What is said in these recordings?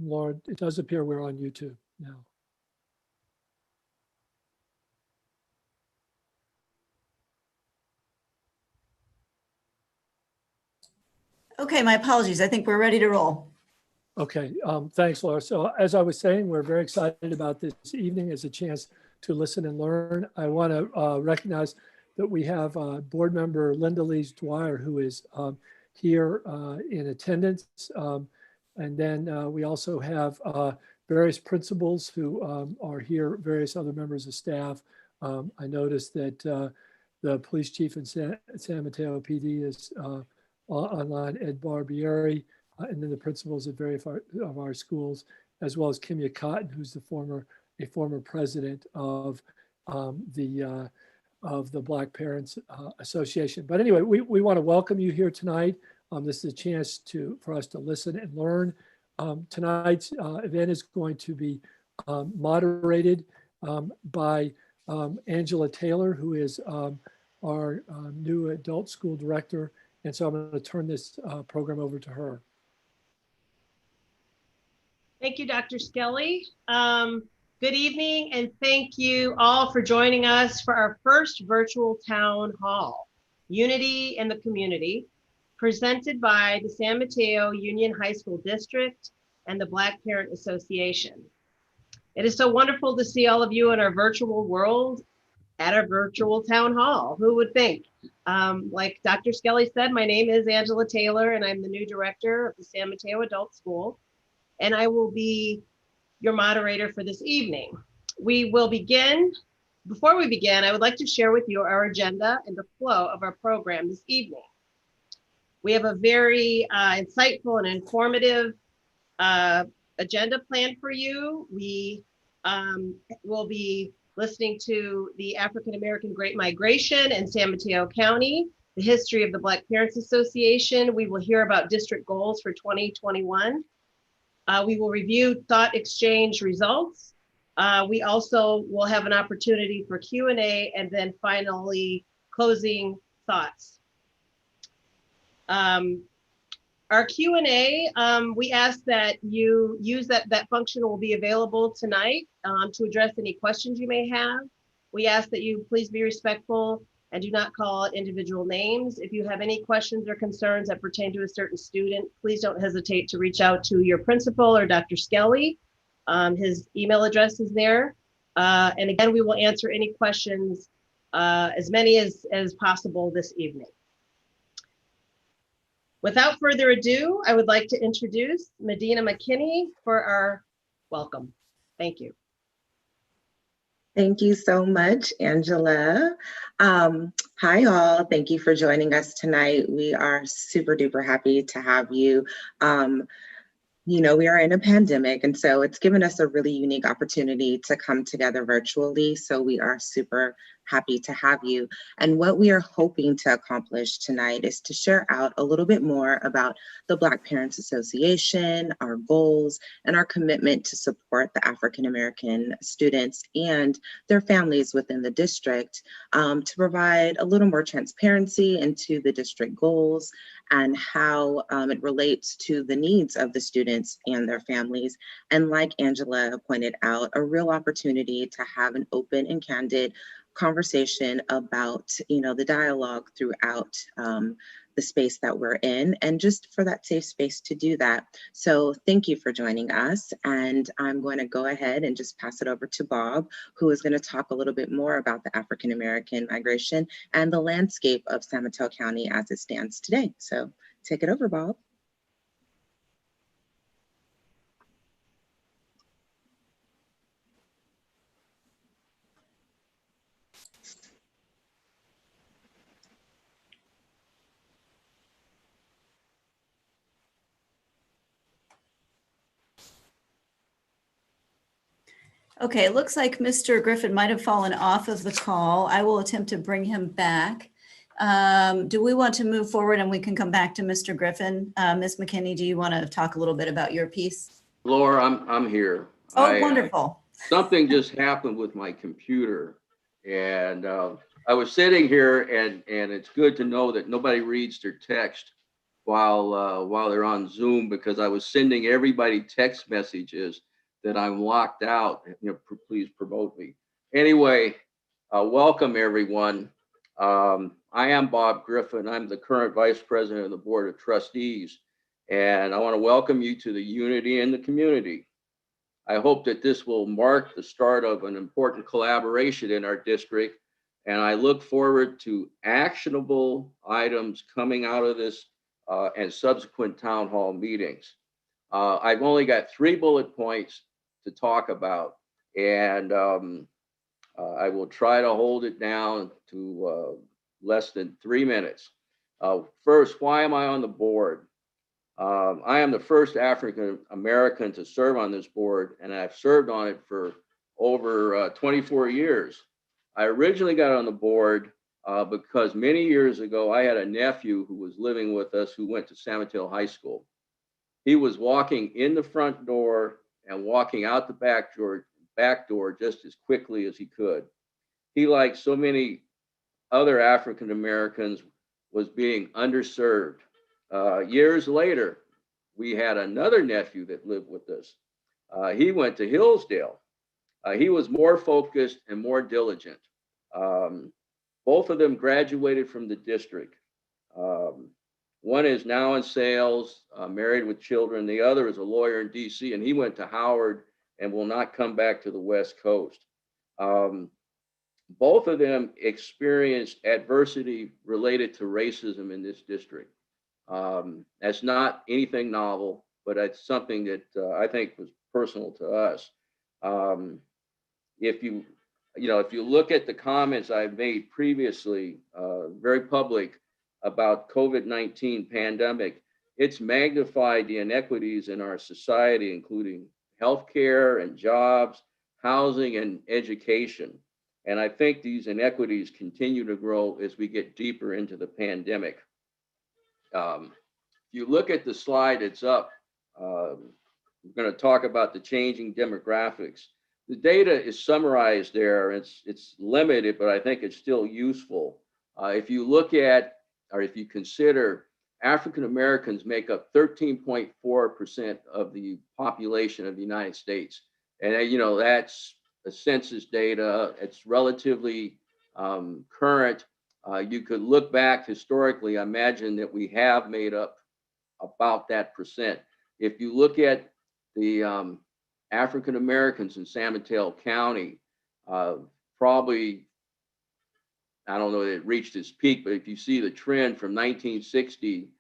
Lauren, it does appear we're on YouTube now. Okay, my apologies. I think we're ready to roll. Okay, thanks, Laura. So as I was saying, we're very excited about this evening as a chance to listen and learn. I want to recognize that we have board member Linda Lees Dwyer, who is here in attendance. And then we also have various principals who are here, various other members of staff. I noticed that the police chief in San Mateo PD is online, Ed Barbieri, and then the principals at various of our schools, as well as Kimya Cotton, who's a former president of the Black Parents Association. But anyway, we want to welcome you here tonight. This is a chance for us to listen and learn. Tonight's event is going to be moderated by Angela Taylor, who is our new adult school director. And so I'm going to turn this program over to her. Thank you, Dr. Skelly. Good evening, and thank you all for joining us for our first virtual town hall, Unity in the Community, presented by the San Mateo Union High School District and the Black Parent Association. It is so wonderful to see all of you in our virtual world at our virtual town hall. Who would think? Like Dr. Skelly said, my name is Angela Taylor, and I'm the new director of the San Mateo Adult School, and I will be your moderator for this evening. We will begin. Before we begin, I would like to share with you our agenda and the flow of our program this evening. We have a very insightful and informative agenda planned for you. We will be listening to the African American Great Migration in San Mateo County, the history of the Black Parents Association. We will hear about district goals for 2021. We will review Thoughtexchange results. We also will have an opportunity for Q&A, and then finally closing thoughts. Our Q&A, we ask that you use that function will be available tonight to address any questions you may have. We ask that you please be respectful and do not call out individual names. If you have any questions or concerns that pertain to a certain student, please don't hesitate to reach out to your principal or Dr. Skelly. His email address is there. And again, we will answer any questions, as many as possible this evening. Without further ado, I would like to introduce Medina McKinney for our welcome. Thank you. Thank you so much, Angela. Hi all, thank you for joining us tonight. We are super duper happy to have you. You know, we are in a pandemic, and so it's given us a really unique opportunity to come together virtually. So we are super happy to have you. And what we are hoping to accomplish tonight is to share out a little bit more about the Black Parents Association, our goals, and our commitment to support the African American students and their families within the district, to provide a little more transparency into the district goals and how it relates to the needs of the students and their families. And like Angela pointed out, a real opportunity to have an open and candid conversation about, you know, the dialogue throughout the space that we're in, and just for that safe space to do that. So thank you for joining us. And I'm going to go ahead and just pass it over to Bob, who is going to talk a little bit more about the African American migration and the landscape of San Mateo County as it stands today. So take it over, Bob. Okay, it looks like Mr. Griffin might have fallen off of the call. I will attempt to bring him back. Do we want to move forward and we can come back to Mr. Griffin? Ms. McKinney, do you want to talk a little bit about your piece? Laura, I'm here. Oh, wonderful. Something just happened with my computer, and I was sitting here, and it's good to know that nobody reads their text while they're on Zoom, because I was sending everybody text messages that I'm locked out. Please promote me. Anyway, welcome everyone. I am Bob Griffin. I'm the current Vice President of the Board of Trustees, and I want to welcome you to the Unity in the Community. I hope that this will mark the start of an important collaboration in our district, and I look forward to actionable items coming out of this and subsequent town hall meetings. I've only got 3 bullet points to talk about, and I will try to hold it down to less than 3 minutes. First, why am I on the board? I am the first African American to serve on this board, and I've served on it for over 24 years. I originally got on the board because many years ago, I had a nephew who was living with us who went to San Mateo High School. He was walking in the front door and walking out the back door just as quickly as he could. He, like so many other African Americans, was being underserved. Years later, we had another nephew that lived with us. He went to Hillsdale. He was more focused and more diligent. Both of them graduated from the district. One is now in sales, married with children. The other is a lawyer in DC, and he went to Howard and will not come back to the West Coast. Both of them experienced adversity related to racism in this district. That's not anything novel, but it's something that I think was personal to us. If you look at the comments I've made previously, very public, about COVID-19 pandemic, it's magnified the inequities in our society, including healthcare and jobs, housing and education. And I think these inequities continue to grow as we get deeper into the pandemic. If you look at the slide that's up, we're going to talk about the changing demographics. The data is summarized there. It's limited, but I think it's still useful. If you look at, or if you consider, African Americans make up 13.4% of the population of the United States. And that's the census data. It's relatively current. You could look back historically, imagine that we have made up about that percent. If you look at the African Americans in San Mateo County, probably, I don't know that it reached its peak, but if you see the trend from 1960,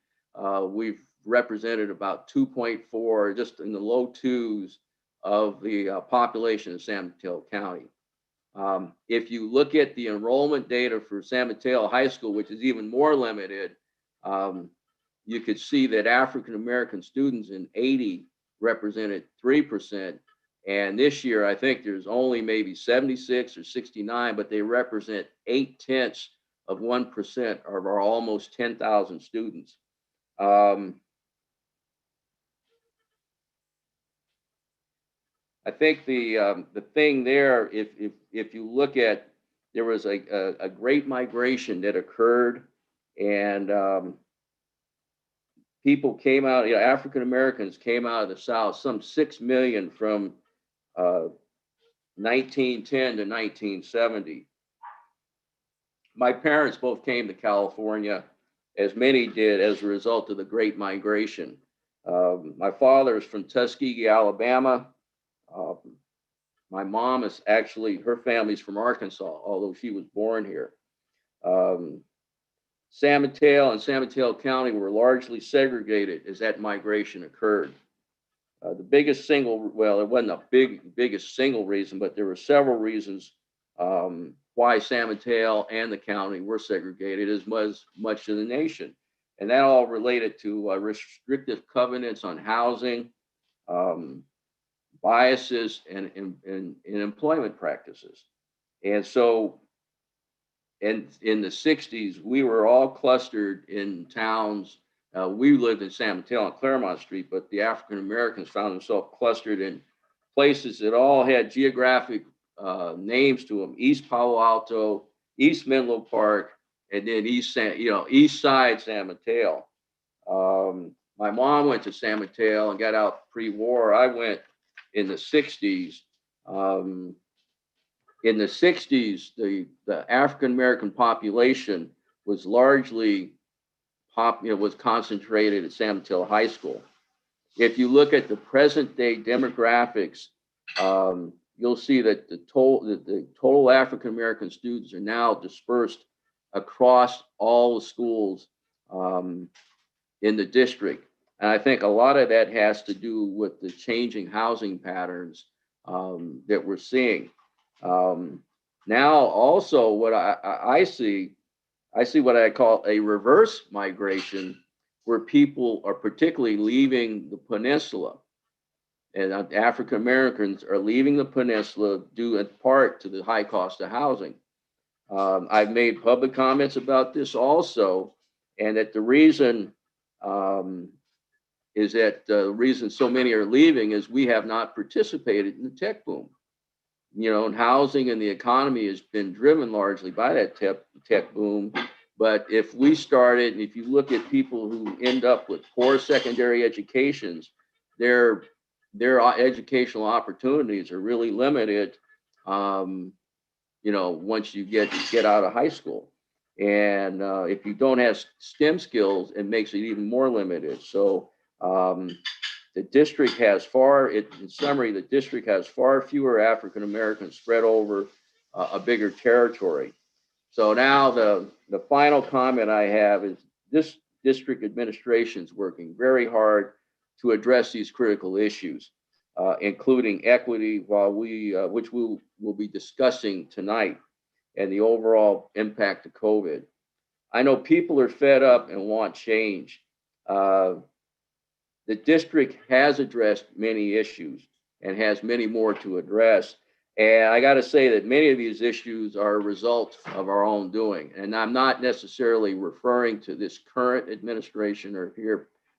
we've represented about 2.4, just in the low 2s of the population of San Mateo County. If you look at the enrollment data for San Mateo High School, which is even more limited, you could see that African American students in 80 represented 3%. And this year, I think there's only maybe 76 or 69, but they represent 0.8% of our almost 10,000 students. I think the thing there, if you look at, there was a great migration that occurred, and people came out, African Americans came out of the South, some 6 million from 1910 to 1970. My parents both came to California, as many did, as a result of the Great Migration. My father is from Tuskegee, Alabama. My mom is actually, her family's from Arkansas, although she was born here. San Mateo and San Mateo County were largely segregated as that migration occurred. The biggest single, well, it wasn't a biggest single reason, but there were several reasons why San Mateo and the county were segregated, as was much of the nation. And that all related to restrictive covenants on housing, biases, and employment practices. And so, and in the 60s, we were all clustered in towns. We lived in San Mateo on Claremont Street, but the African Americans found themselves clustered in places that all had geographic names to them: East Palo Alto, East Menlo Park, and then East Side San Mateo. My mom went to San Mateo and got out pre-war. I went in the 60s. In the 60s, the African-American population was largely was concentrated at San Mateo High School. If you look at the present day demographics, you'll see that the total African-American students are now dispersed across all the schools in the district. And I think a lot of that has to do with the changing housing patterns that we're seeing. Now, also what I see what I call a reverse migration, where people are particularly leaving the peninsula. And African Americans are leaving the peninsula due in part to the high cost of housing. I've made public comments about this also, and that the reason is that the reason so many are leaving is we have not participated in the tech boom. You know, and housing and the economy has been driven largely by that tech boom. But if we started, and if you look at people who end up with poor secondary educations, their educational opportunities are really limited. You know, once you get out of high school, and if you don't have STEM skills, it makes it even more limited. So the district has in summary, the district has far fewer African Americans spread over a bigger territory. So now the final comment I have is this district administration is working very hard to address these critical issues, including equity, which we will be discussing tonight, and the overall impact of COVID. I know people are fed up and want change. The district has addressed many issues and has many more to address. And I got to say that many of these issues are a result of our own doing. And I'm not necessarily referring to this current administration or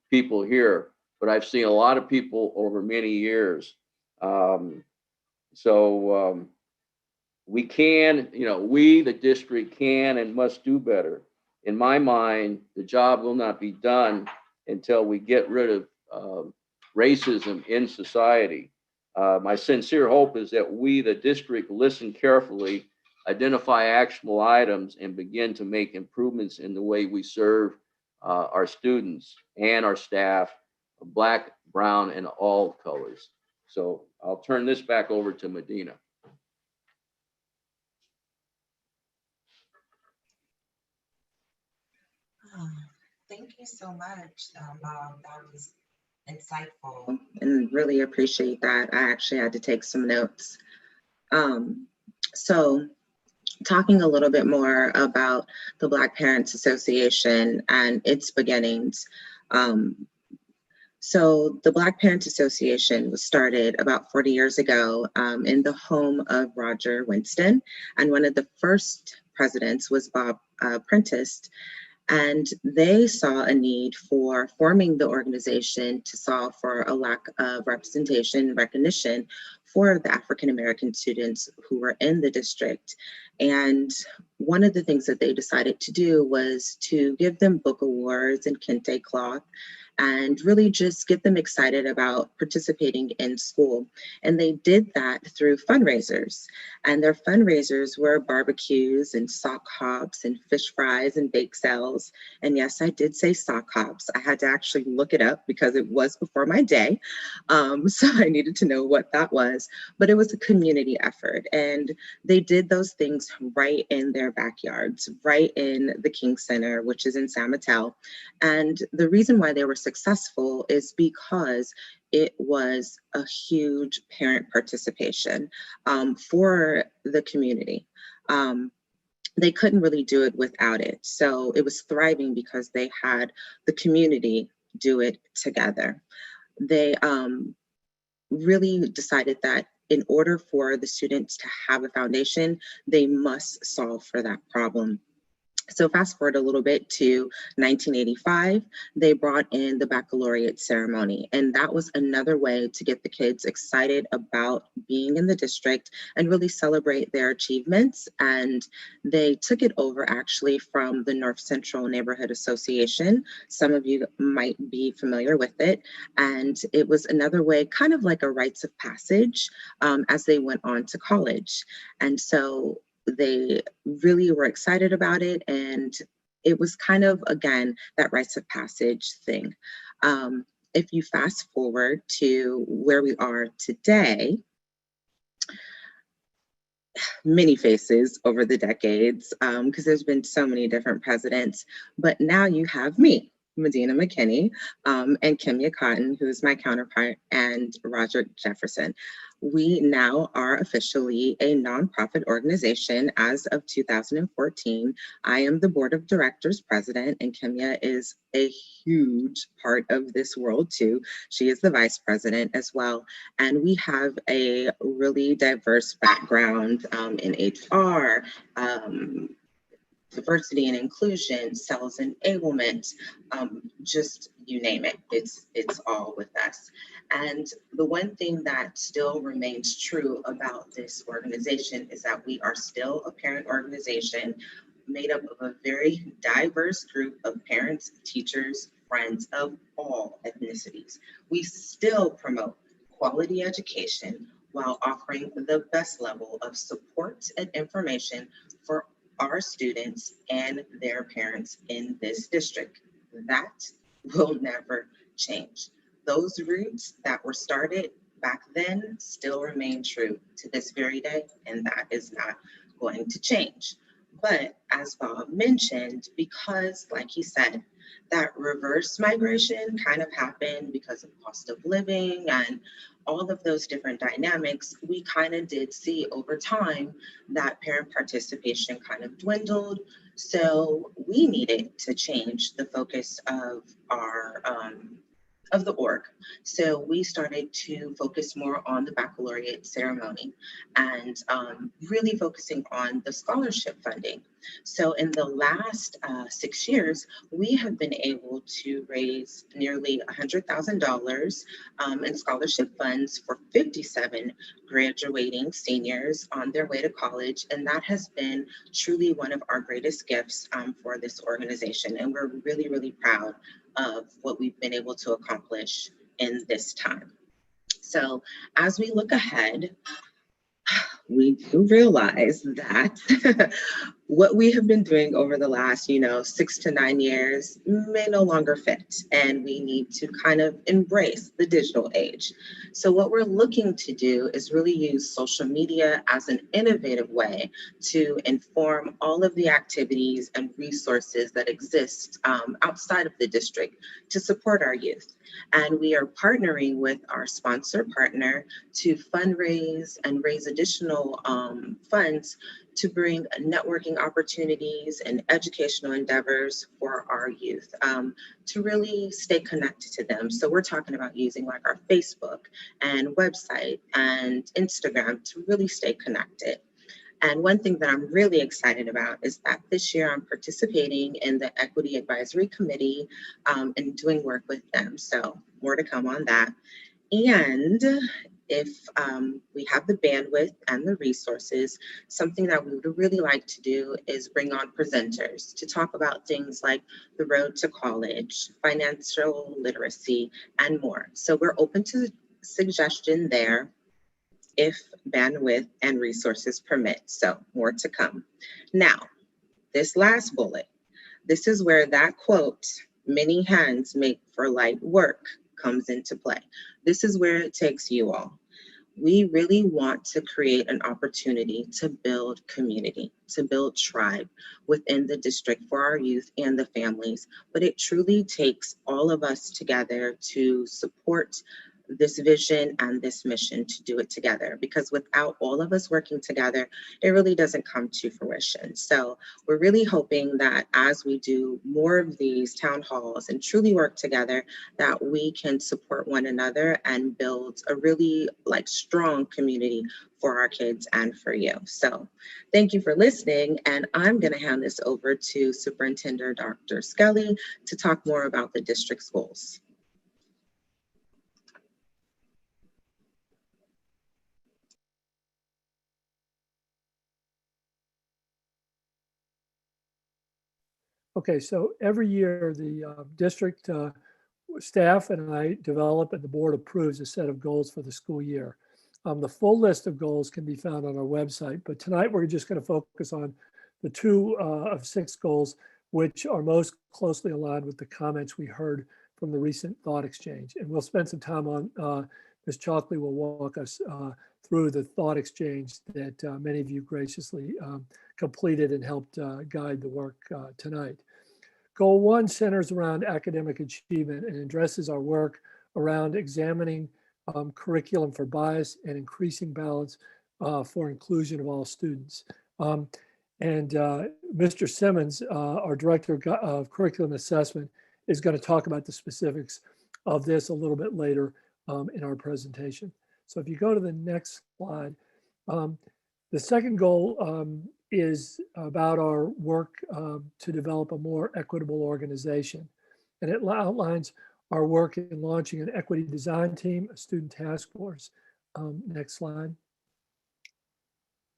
people here, but I've seen a lot of people over many years. We can, we, the district, can and must do better. In my mind, the job will not be done until we get rid of racism in society. My sincere hope is that we, the district, listen carefully, identify actionable items, and begin to make improvements in the way we serve our students and our staff, Black, brown, and all colors. So I'll turn this back over to Medina. Thank you so much, Bob. That was insightful and really appreciate that. I actually had to take some notes. So talking a little bit more about the Black Parents Association and its beginnings. So the Black Parents Association was started about 40 years ago in the home of Roger Winston, and one of the first presidents was Bob Prentice. And they saw a need for forming the organization to solve for a lack of representation and recognition for the African-American students who were in the district. And one of the things that they decided to do was to give them book awards and kente cloth, and really just get them excited about participating in school. And they did that through fundraisers. And their fundraisers were barbecues and sock hops and fish fries and bake sales. And yes, I did say sock hops. I had to actually look it up because it was before my day. So I needed to know what that was. But it was a community effort. And they did those things right in their backyards, right in the King Center, which is in San Mateo. And the reason why they were successful is because it was a huge parent participation for the community. They couldn't really do it without it. So it was thriving because they had the community do it together. They really decided that in order for the students to have a foundation, they must solve for that problem. So fast forward a little bit to 1985, they brought in the baccalaureate ceremony. And that was another way to get the kids excited about being in the district and really celebrate their achievements. And they took it over actually from the North Central Neighborhood Association. Some of you might be familiar with it. And it was another way, kind of like a rites of passage as they went on to college. And so they really were excited about it, and it was kind of, again, that rites of passage thing. If you fast forward to where we are today, many faces over the decades, because there's been so many different presidents, but now you have me, Medina McKinney, and Kimya Cotton, who's my counterpart, and Roger Jefferson. We now are officially a nonprofit organization as of 2014. I am the board of directors president, and Kimya is a huge part of this world too. She is the vice president as well. And we have a really diverse background in HR, diversity and inclusion, sales enablement, just you name it, it's all with us. And the one thing that still remains true about this organization is that we are still a parent organization made up of a very diverse group of parents, teachers, friends of all ethnicities. We still promote quality education while offering the best level of support and information for our students and their parents in this district. That will never change. Those roots that were started back then still remain true to this very day, and that is not going to change. But as Bob mentioned, because like he said, that reverse migration kind of happened because of cost of living and all of those different dynamics, we kind of did see over time that parent participation kind of dwindled. So we needed to change the focus of our of the org. So we started to focus more on the baccalaureate ceremony and really focusing on the scholarship funding. So in the last 6 years, we have been able to raise nearly $100,000 in scholarship funds for 57 graduating seniors on their way to college. And that has been truly one of our greatest gifts for this organization. And we're really, really proud of what we've been able to accomplish in this time. So as we look ahead, we do realize that what we have been doing over the last, 6 to 9 years may no longer fit, and we need to kind of embrace the digital age. So what we're looking to do is really use social media as an innovative way to inform all of the activities and resources that exist outside of the district to support our youth. And we are partnering with our sponsor partner to fundraise and raise additional funds to bring networking opportunities and educational endeavors for our youth to really stay connected to them. So we're talking about using like our Facebook and website and Instagram to really stay connected. And one thing that I'm really excited about is that this year I'm participating in the Equity Advisory Committee and doing work with them. So more to come on that. And if we have the bandwidth and the resources, something that we would really like to do is bring on presenters to talk about things like the road to college, financial literacy, and more. So we're open to suggestion there if bandwidth and resources permit. So more to come. Now, this last bullet, this is where that quote, many hands make for light work, comes into play. This is where it takes you all. We really want to create an opportunity to build community, to build tribe within the district for our youth and the families. But it truly takes all of us together to support this vision and this mission to do it together, because without all of us working together, it really doesn't come to fruition. So we're really hoping that as we do more of these town halls and truly work together, that we can support one another and build a really strong community for our kids and for you. So thank you for listening. And I'm going to hand this over to Superintendent Dr. Skelly to talk more about the district's goals. Okay, so every year the district staff and I develop and the board approves a set of goals for the school year. The full list of goals can be found on our website, but tonight we're just going to focus on the 2 of 6 goals, which are most closely aligned with the comments we heard from the recent thought exchange. And we'll spend some time on, Ms. Chalkley will walk us through the thought exchange that many of you graciously completed and helped guide the work tonight. Goal 1 centers around academic achievement and addresses our work around examining curriculum for bias and increasing balance for inclusion of all students. Mr. Simmons, our Director of Curriculum Assessment, is going to talk about the specifics of this a little bit later in our presentation. So if you go to the next slide, the second goal is about our work to develop a more equitable organization. And it outlines our work in launching an equity design team, a student task force. Next slide.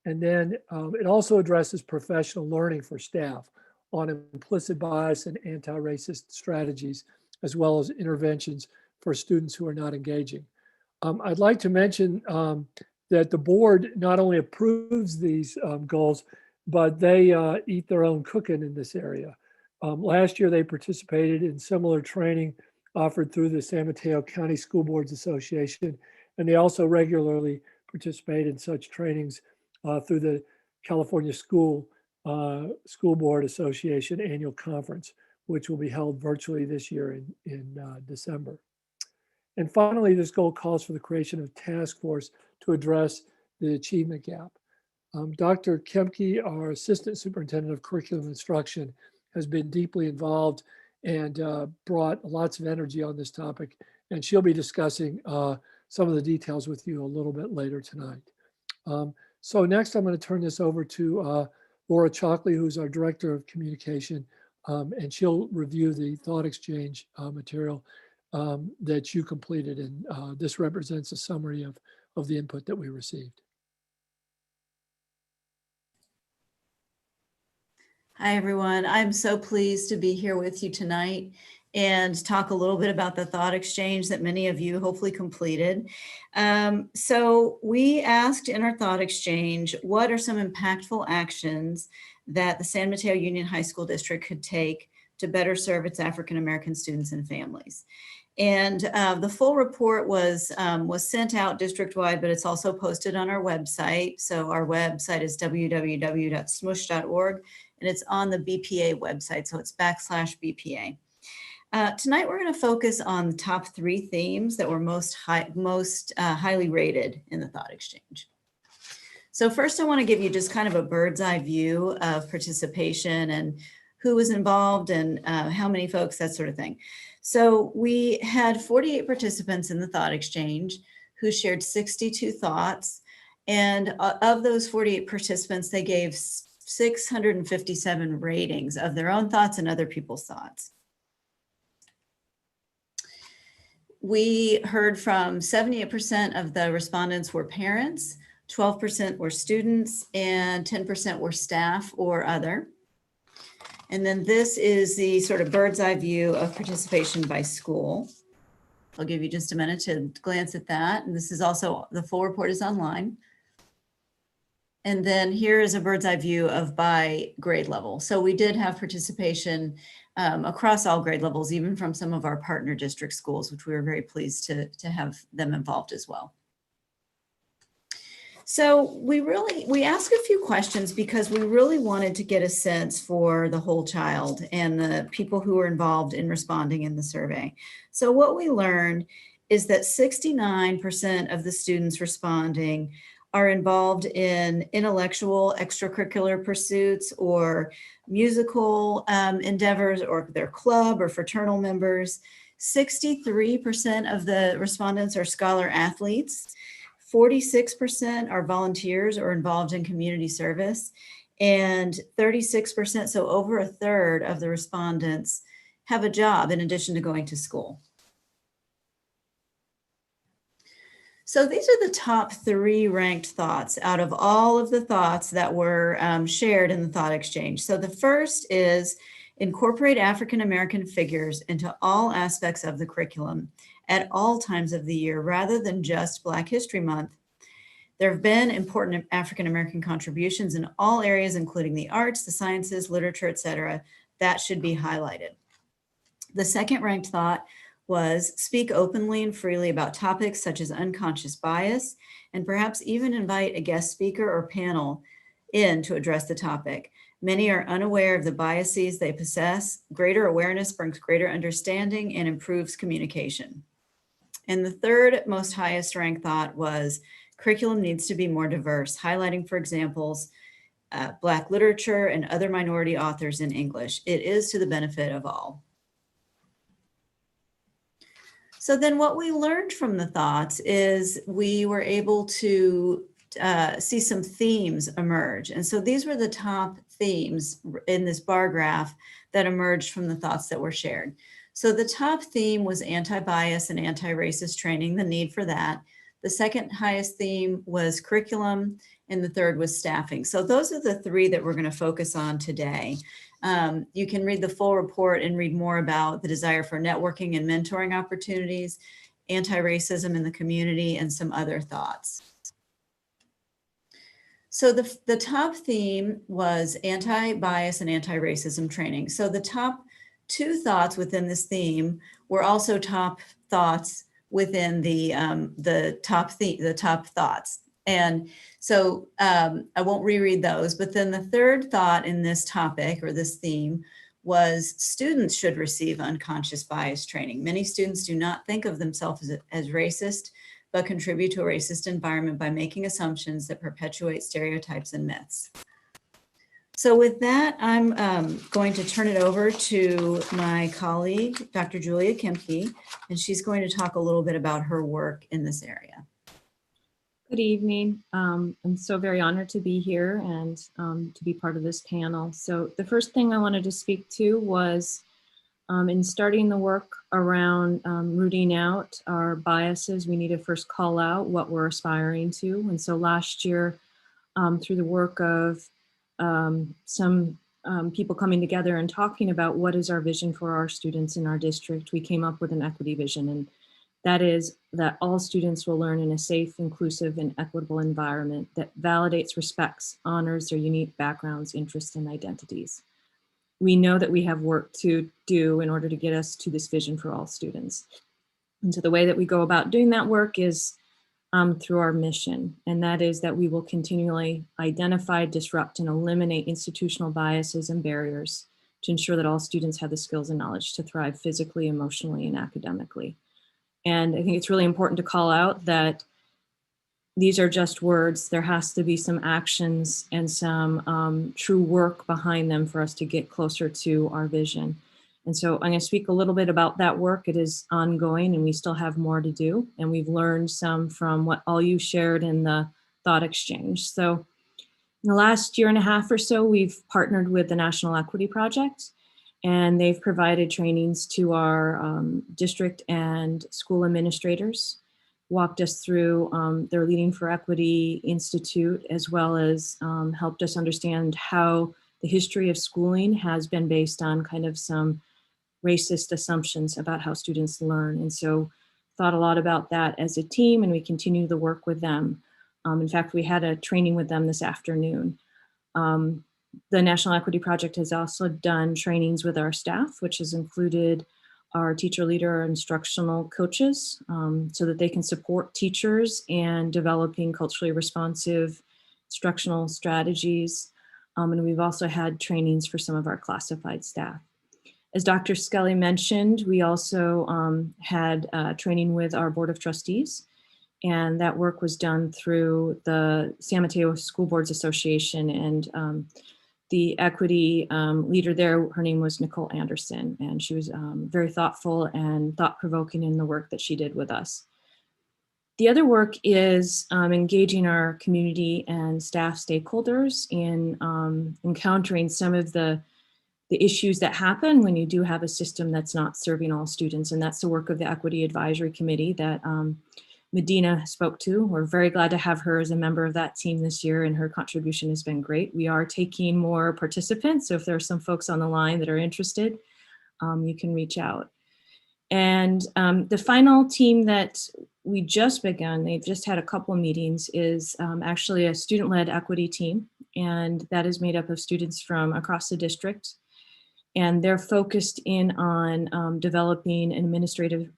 And then it also addresses professional learning for staff on implicit bias and anti-racist strategies, as well as interventions for students who are not engaging. I'd like to mention that the board not only approves these goals, but they eat their own cooking in this area. Last year, they participated in similar training offered through the San Mateo County School Boards Association, and they also regularly participate in such trainings through the California School Board Association annual conference, which will be held virtually this year in December. And finally, this goal calls for the creation of a task force to address the achievement gap. Dr. Kemke, our Assistant Superintendent of Curriculum Instruction, has been deeply involved and brought lots of energy on this topic. And she'll be discussing some of the details with you a little bit later tonight. So next, I'm going to turn this over to Laura Chalkley, who's our Director of Communication, and she'll review the thought exchange material that you completed. And this represents a summary of the input that we received. Hi, everyone. I'm so pleased to be here with you tonight and talk a little bit about the thought exchange that many of you hopefully completed. So we asked in our thought exchange, what are some impactful actions that the San Mateo Union High School District could take to better serve its African-American students and families? And the full report was sent out district-wide, but it's also posted on our website. So our website is www.smuhsh.org, and it's on the BPA website, so it's /BPA. Tonight, we're going to focus on the top 3 themes that were most highly rated in the thought exchange. So first, I want to give you just kind of a bird's eye view of participation and who was involved and how many folks, that sort of thing. So we had 48 participants in the thought exchange who shared 62 thoughts. And of those 48 participants, they gave 657 ratings of their own thoughts and other people's thoughts. We heard from 78% of the respondents were parents, 12% were students, and 10% were staff or other. And then this is the sort of bird's eye view of participation by school. I'll give you just a minute to glance at that. And this is also, the full report is online. And then here is a bird's eye view of by grade level. So we did have participation across all grade levels, even from some of our partner district schools, which we were very pleased to have them involved as well. So we asked a few questions because we really wanted to get a sense for the whole child and the people who were involved in responding in the survey. So what we learned is that 69% of the students responding are involved in intellectual extracurricular pursuits or musical endeavors, or their club or fraternal members. 63% of the respondents are scholar athletes. 46% are volunteers or involved in community service. And 36%, so over a third of the respondents, have a job in addition to going to school. So these are the top 3 ranked thoughts out of all of the thoughts that were shared in the Thought Exchange. So the first is incorporate African American figures into all aspects of the curriculum at all times of the year, rather than just Black History Month. There have been important African American contributions in all areas, including the arts, the sciences, literature, etc. That should be highlighted. The second ranked thought was speak openly and freely about topics such as unconscious bias, and perhaps even invite a guest speaker or panel in to address the topic. Many are unaware of the biases they possess. Greater awareness brings greater understanding and improves communication. And the third most highest ranked thought was curriculum needs to be more diverse, highlighting, for examples, Black literature and other minority authors in English. It is to the benefit of all. So then what we learned from the thoughts is we were able to see some themes emerge. And so these were the top themes in this bar graph that emerged from the thoughts that were shared. So the top theme was anti-bias and anti-racist training, the need for that. The second highest theme was curriculum, and the third was staffing. So those are the 3 that we're going to focus on today. You can read the full report and read more about the desire for networking and mentoring opportunities, anti-racism in the community, and some other thoughts. So the top theme was anti-bias and anti-racism training. So the top 2 thoughts within this theme were also top thoughts within the top thoughts. And so I won't reread those, but then the third thought in this topic or this theme was students should receive unconscious bias training. Many students do not think of themselves as racist, but contribute to a racist environment by making assumptions that perpetuate stereotypes and myths. So with that, I'm going to turn it over to my colleague, Dr. Julia Kemke, and she's going to talk a little bit about her work in this area. Good evening. I'm so very honored to be here and to be part of this panel. So the first thing I wanted to speak to was in starting the work around rooting out our biases, we need to first call out what we're aspiring to. And so last year, through the work of some people coming together and talking about what is our vision for our students in our district, we came up with an equity vision. And that is that all students will learn in a safe, inclusive, and equitable environment that validates, respects, honors their unique backgrounds, interests, and identities. We know that we have work to do in order to get us to this vision for all students. And so the way that we go about doing that work is through our mission, and that is that we will continually identify, disrupt, and eliminate institutional biases and barriers to ensure that all students have the skills and knowledge to thrive physically, emotionally, and academically. And I think it's really important to call out that these are just words. There has to be some actions and some true work behind them for us to get closer to our vision. And so I'm going to speak a little bit about that work. It is ongoing and we still have more to do. And we've learned some from what all you shared in the Thought Exchange. So in the last year and a half or so, we've partnered with the National Equity Project, and they've provided trainings to our district and school administrators, walked us through their Leading for Equity Institute, as well as helped us understand how the history of schooling has been based on kind of some racist assumptions about how students learn. And so thought a lot about that as a team, and we continue the work with them. In fact, we had a training with them this afternoon. The National Equity Project has also done trainings with our staff, which has included our teacher leader, instructional coaches, so that they can support teachers in developing culturally responsive instructional strategies. And we've also had trainings for some of our classified staff. As Dr. Skelly mentioned, we also had training with our Board of Trustees, and that work was done through the San Mateo School Boards Association, and the equity leader there, her name was Nicole Anderson, and she was very thoughtful and thought-provoking in the work that she did with us. The other work is engaging our community and staff stakeholders in encountering some of the issues that happen when you do have a system that's not serving all students. And that's the work of the Equity Advisory Committee that Medina spoke to. We're very glad to have her as a member of that team this year, and her contribution has been great. We are taking more participants, so if there are some folks on the line that are interested, you can reach out. And the final team that we just begun, they've just had a couple of meetings, is actually a student-led equity team, and that is made up of students from across the district. And they're focused in on developing an administrative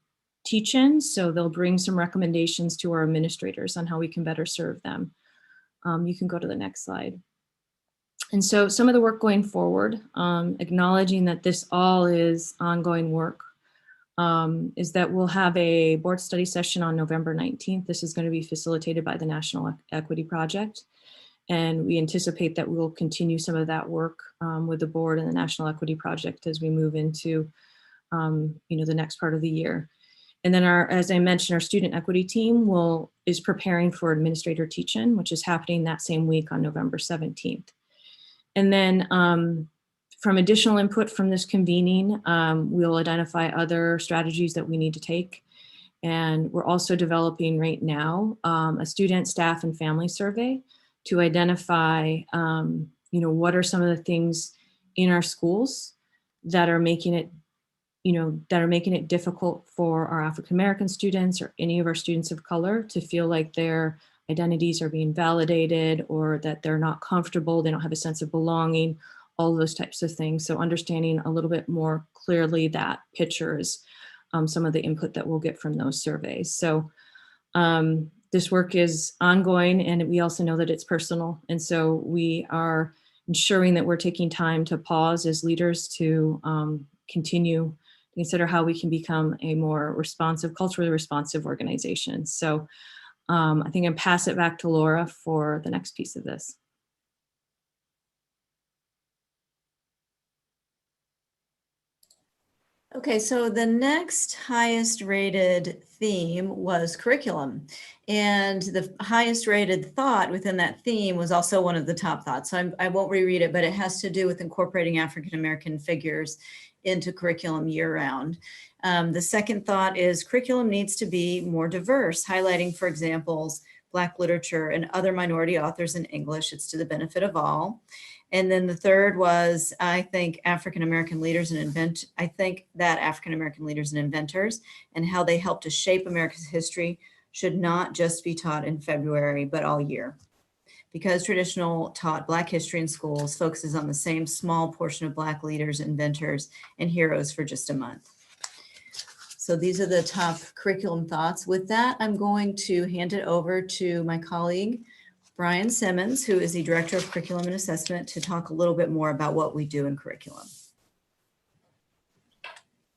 teach-in, so they'll bring some recommendations to our administrators on how we can better serve them. You can go to the next slide. And so some of the work going forward, acknowledging that this all is ongoing work, is that we'll have a board study session on November 19th. This is going to be facilitated by the National Equity Project. And we anticipate that we'll continue some of that work with the board and the National Equity Project as we move into the next part of the year. And then as I mentioned, our student equity team is preparing for administrator teach-in, which is happening that same week on November 17th. And then from additional input from this convening, we'll identify other strategies that we need to take. And we're also developing right now a student, staff, and family survey to identify, what are some of the things in our schools that are making it, difficult for our African-American students or any of our students of color to feel like their identities are being validated, or that they're not comfortable, they don't have a sense of belonging, all those types of things. So understanding a little bit more clearly that picture is some of the input that we'll get from those surveys. So this work is ongoing, and we also know that it's personal. And so we are ensuring that we're taking time to pause as leaders to continue to consider how we can become a more responsive, culturally responsive organization. So I think I'll pass it back to Laura for the next piece of this. Okay, so the next highest rated theme was curriculum. And the highest rated thought within that theme was also one of the top thoughts. So I won't reread it, but it has to do with incorporating African-American figures into curriculum year-round. The second thought is curriculum needs to be more diverse, highlighting, for examples, Black literature and other minority authors in English. It's to the benefit of all. And then the third was, I think that African-American leaders and inventors and how they help to shape America's history should not just be taught in February, but all year. Because traditional taught Black history in schools focuses on the same small portion of Black leaders, inventors, and heroes for just a month. So these are the top curriculum thoughts. With that, I'm going to hand it over to my colleague, Brian Simmons, who is the Director of Curriculum and Assessment, to talk a little bit more about what we do in curriculum.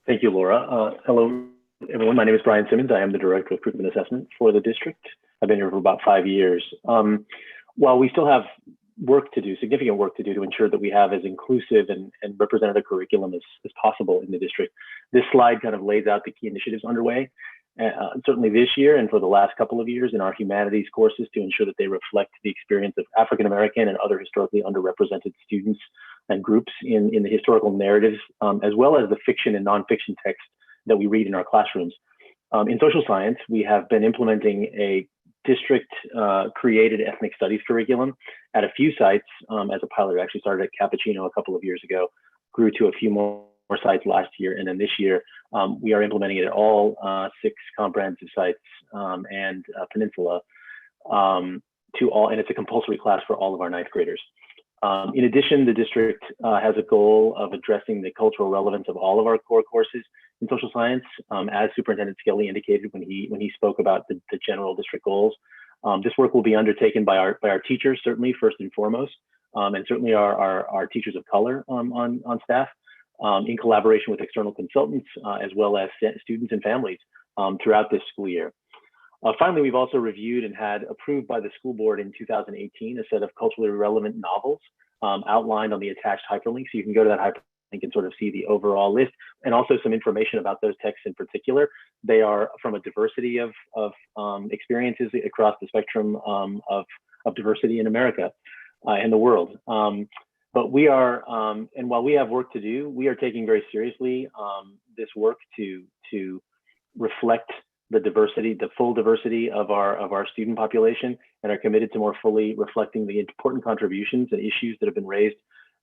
Thank you, Laura. Hello, everyone. My name is Brian Simmons. I am the Director of Curriculum and Assessment for the district. I've been here for about 5 years. While we still have work to do, significant work to do to ensure that we have as inclusive and representative curriculum as possible in the district, this slide kind of lays out the key initiatives underway. Certainly this year and for the last couple of years in our humanities courses, to ensure that they reflect the experience of African-American and other historically underrepresented students and groups in the historical narratives, as well as the fiction and nonfiction text that we read in our classrooms. In social science, we have been implementing a district created ethnic studies curriculum at a few sites as a pilot. It actually started at Cappuccino a couple of years ago, grew to a few more sites last year, and then this year we are implementing it at all 6 comprehensive sites and Peninsula and it's a compulsory class for all of our 9th graders. In addition, the district has a goal of addressing the cultural relevance of all of our core courses in social science, as Superintendent Skelly indicated when he spoke about the general district goals. This work will be undertaken by our teachers, certainly first and foremost, and certainly our teachers of color on staff, in collaboration with external consultants, as well as students and families throughout this school year. Finally, we've also reviewed and had approved by the school board in 2018 a set of culturally relevant novels outlined on the attached hyperlink. So you can go to that hyperlink and sort of see the overall list, and also some information about those texts in particular. They are from a diversity of experiences across the spectrum of diversity in America and the world. But we are, and while we have work to do, we are taking very seriously this work to reflect the diversity, the full diversity of our student population, and are committed to more fully reflecting the important contributions and issues that have been raised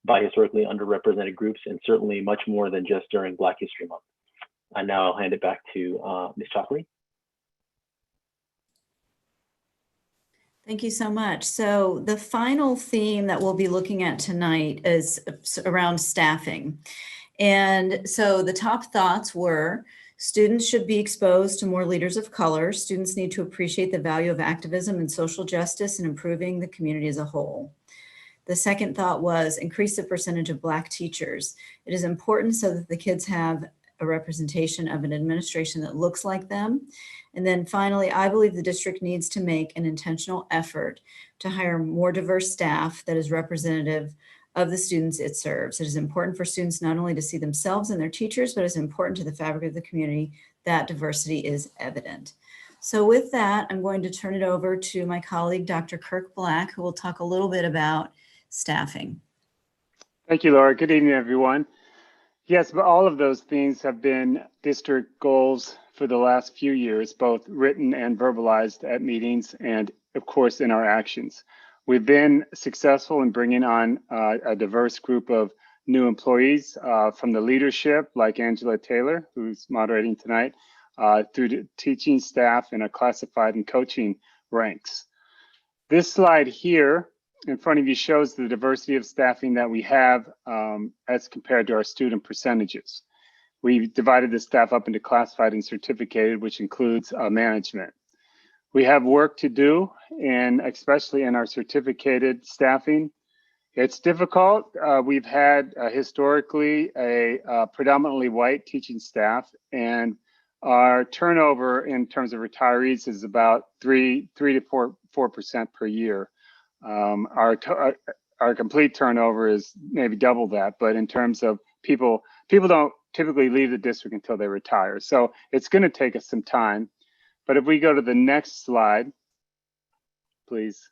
by historically underrepresented groups, and certainly much more than just during Black History Month. And now I'll hand it back to Ms. Chalkley. Thank you so much. So the final theme that we'll be looking at tonight is around staffing. And so the top thoughts were: students should be exposed to more leaders of color. Students need to appreciate the value of activism and social justice in improving the community as a whole. The second thought was increase the percentage of Black teachers. It is important so that the kids have a representation of an administration that looks like them. And then finally, I believe the district needs to make an intentional effort to hire more diverse staff that is representative of the students it serves. It is important for students not only to see themselves and their teachers, but it's important to the fabric of the community that diversity is evident. So with that, I'm going to turn it over to my colleague, Dr. Kirk Black, who will talk a little bit about staffing. Thank you, Laura. Good evening, everyone. Yes, but all of those things have been district goals for the last few years, both written and verbalized at meetings and, of course, in our actions. We've been successful in bringing on a diverse group of new employees from the leadership, like Angela Taylor, who's moderating tonight, through the teaching staff and our classified and coaching ranks. This slide here in front of you shows the diversity of staffing that we have as compared to our student percentages. We divided the staff up into classified and certificated, which includes management. We have work to do, and especially in our certificated staffing. It's difficult. We've had historically a predominantly white teaching staff, and our turnover in terms of retirees is about 3 to 4% per year. Our complete turnover is maybe double that, but in terms of people don't typically leave the district until they retire. So it's going to take us some time. But if we go to the next slide, please,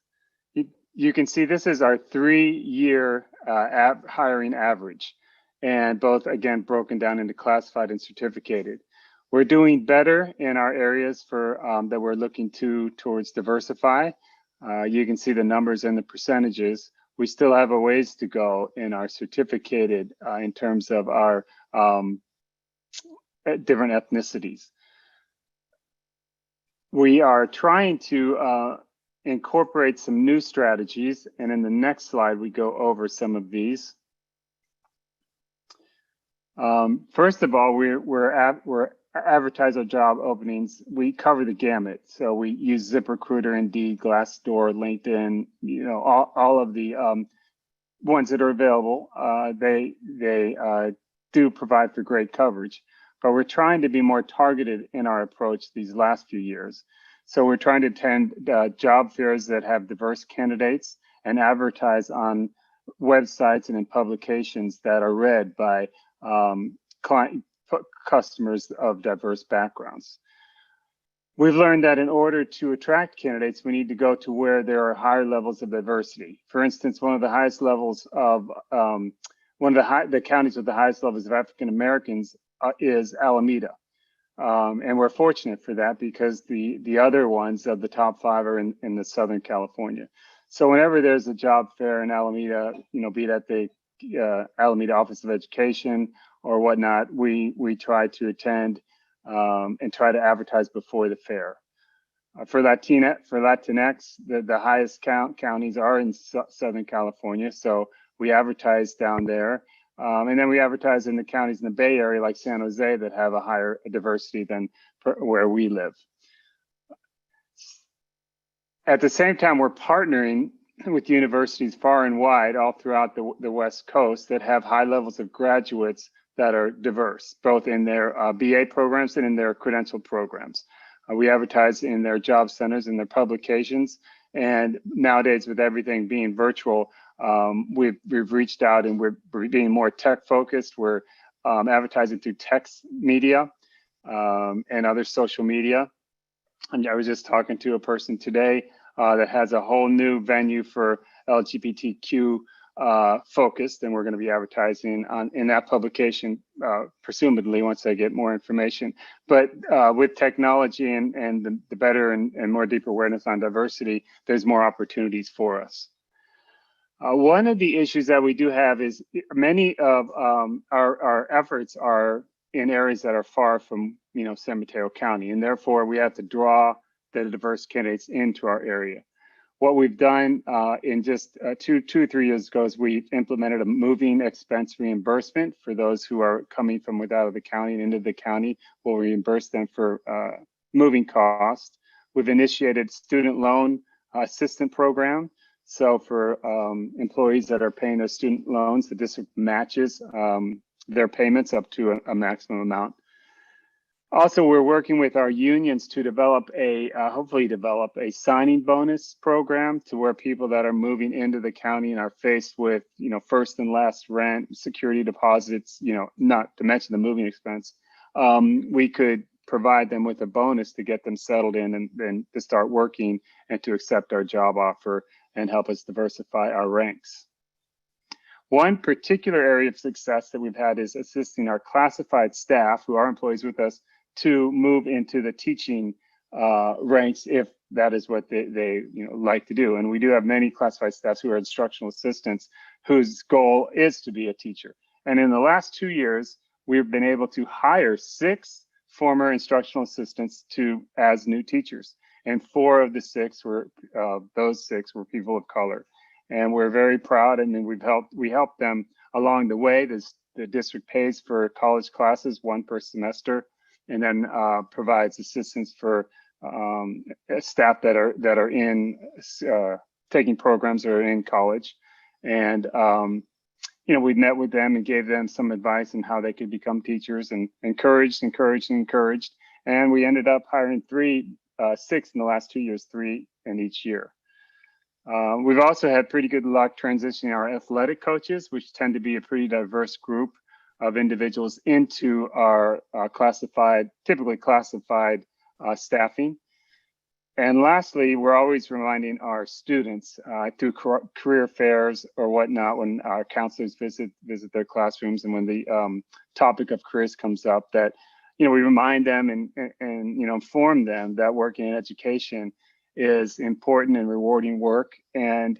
you can see this is our 3-year hiring average, and both, again, broken down into classified and certificated. We're doing better in our areas for that we're looking towards diversify. You can see the numbers and the percentages. We still have a ways to go in our certificated in terms of our different ethnicities. We are trying to incorporate some new strategies, and in the next slide, we go over some of these. First of all, we're advertise our job openings. We cover the gamut. So we use ZipRecruiter, Indeed, Glassdoor, LinkedIn, you know, all of the ones that are available. They do provide for great coverage, but we're trying to be more targeted in our approach these last few years. So we're trying to attend job fairs that have diverse candidates and advertise on websites and in publications that are read by customers of diverse backgrounds. We've learned that in order to attract candidates, we need to go to where there are higher levels of diversity. For instance, one of the highest levels of the counties with the highest levels of African Americans is Alameda. And we're fortunate for that because the other ones of the top 5 are in the Southern California. So whenever there's a job fair in Alameda, you know, be that the Alameda Office of Education or whatnot, we try to attend and try to advertise before the fair. For Latinx, the highest counties are in Southern California, so we advertise down there. And then we advertise in the counties in the Bay Area, like San Jose, that have a higher diversity than where we live. At the same time, we're partnering with universities far and wide all throughout the West Coast that have high levels of graduates that are diverse, both in their BA programs and in their credential programs. We advertise in their job centers, in their publications, and nowadays with everything being virtual, we've reached out and we're being more tech focused. We're advertising through text media and other social media. And I was just talking to a person today that has a whole new venue for LGBTQ focused, and we're going to be advertising in that publication, presumably once I get more information. But with technology and the better and more deep awareness on diversity, there's more opportunities for us. One of the issues that we do have is many of our efforts are in areas that are far from, San Mateo County, and therefore we have to draw the diverse candidates into our area. What we've done in just 2 or 3 years ago is we implemented a moving expense reimbursement for those who are coming from without the county and into the county. We'll reimburse them for moving costs. We've initiated student loan assistance program. So for employees that are paying their student loans, the district matches their payments up to a maximum amount. Also, we're working with our unions to develop hopefully develop a signing bonus program to where people that are moving into the county and are faced with, first and last rent, security deposits, not to mention the moving expense, we could provide them with a bonus to get them settled in and to start working and to accept our job offer and help us diversify our ranks. One particular area of success that we've had is assisting our classified staff who are employees with us to move into the teaching ranks if that is what they like to do. And we do have many classified staffs who are instructional assistants whose goal is to be a teacher. And in the last 2 years, we've been able to hire 6 former instructional assistants as new teachers. And 4 of the 6 were those 6 were people of color. And we're very proud, and then we helped them along the way. The district pays for college classes, 1 per semester, and then provides assistance for staff that are in taking programs or in college. And we met with them and gave them some advice on how they could become teachers, and encouraged. And we ended up hiring 6 in the last 2 years, 3 in each year. We've also had pretty good luck transitioning our athletic coaches, which tend to be a pretty diverse group of individuals, into our typically classified staffing. And lastly, we're always reminding our students through career fairs or whatnot, when our counselors visit their classrooms, and when the topic of careers comes up, that we remind them and inform them that working in education is important and rewarding work. And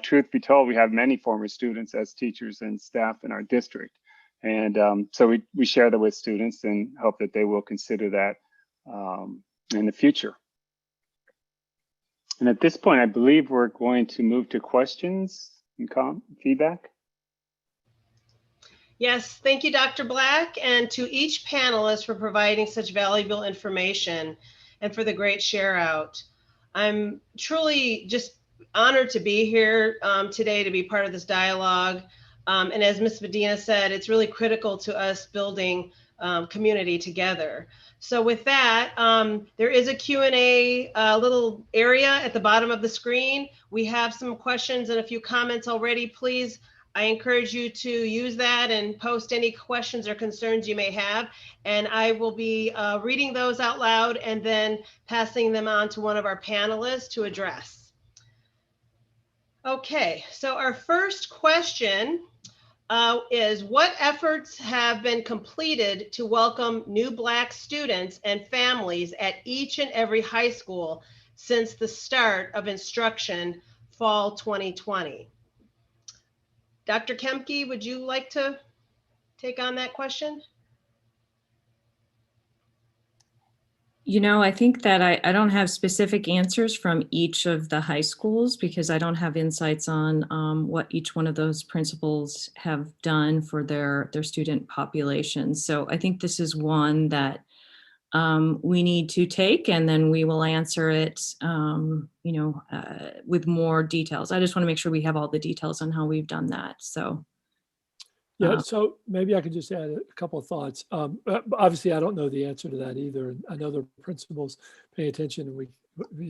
truth be told, we have many former students as teachers and staff in our district. And so we share that with students and hope that they will consider that in the future. And at this point, I believe we're going to move to questions and feedback. Yes, thank you, Dr. Black, and to each panelist for providing such valuable information and for the great share out. I'm truly just honored to be here today to be part of this dialogue. And as Ms. Medina said, it's really critical to us building community together. So with that, there is a Q&A little area at the bottom of the screen. We have some questions and a few comments already. Please, I encourage you to use that and post any questions or concerns you may have. And I will be reading those out loud and then passing them on to one of our panelists to address. Okay, so our first question is, what efforts have been completed to welcome new Black students and families at each and every high school since the start of instruction fall 2020? Dr. Kemke, would you like to take on that question? I think that I don't have specific answers from each of the high schools because I don't have insights on what each one of those principals have done for their student population. So I think this is one that we need to take, and then we will answer it, with more details. I just want to make sure we have all the details on how we've done that. So. Yeah, so maybe I could just add a couple of thoughts. Obviously, I don't know the answer to that either. And I know the principals pay attention, and we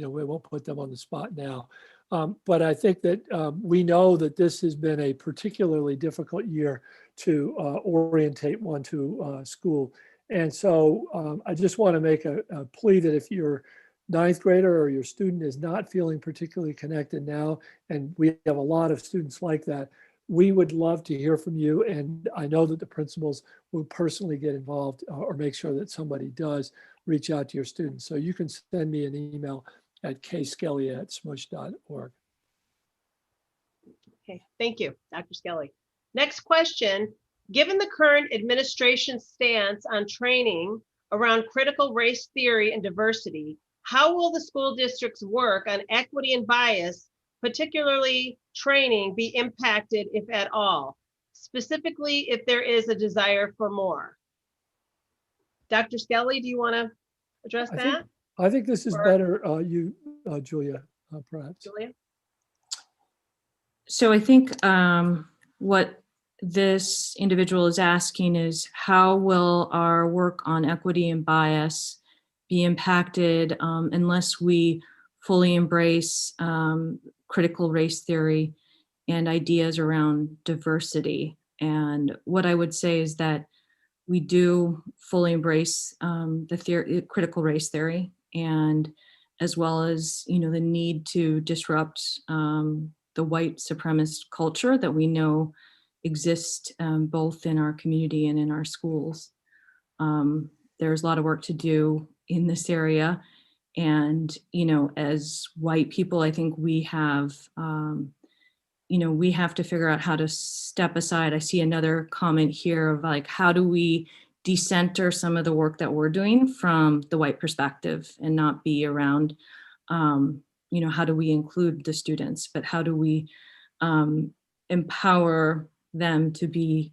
won't put them on the spot now. But I think that we know that this has been a particularly difficult year to orientate one to school. And so I just want to make a plea that if your ninth grader or your student is not feeling particularly connected now, and we have a lot of students like that, we would love to hear from you. And I know that the principals will personally get involved or make sure that somebody does reach out to your students. So you can send me an email at kskelly@smush.org. Okay, thank you, Dr. Skelly. Next question. Given the current administration stance on training around critical race theory and diversity, how will the school district's work on equity and bias, particularly training, be impacted, if at all? Specifically, if there is a desire for more. Dr. Skelly, do you want to address that? I think this is better, Julia, perhaps. Julia? So I think what this individual is asking is, how will our work on equity and bias be impacted unless we fully embrace critical race theory and ideas around diversity? And what I would say is that we do fully embrace the critical race theory, and as well as, the need to disrupt the white supremacist culture that we know exists both in our community and in our schools. There's a lot of work to do in this area. And, as white people, I think we have, we have to figure out how to step aside. I see another comment here of like, how do we decenter some of the work that we're doing from the white perspective and not be around, how do we include the students, but how do we empower them to be,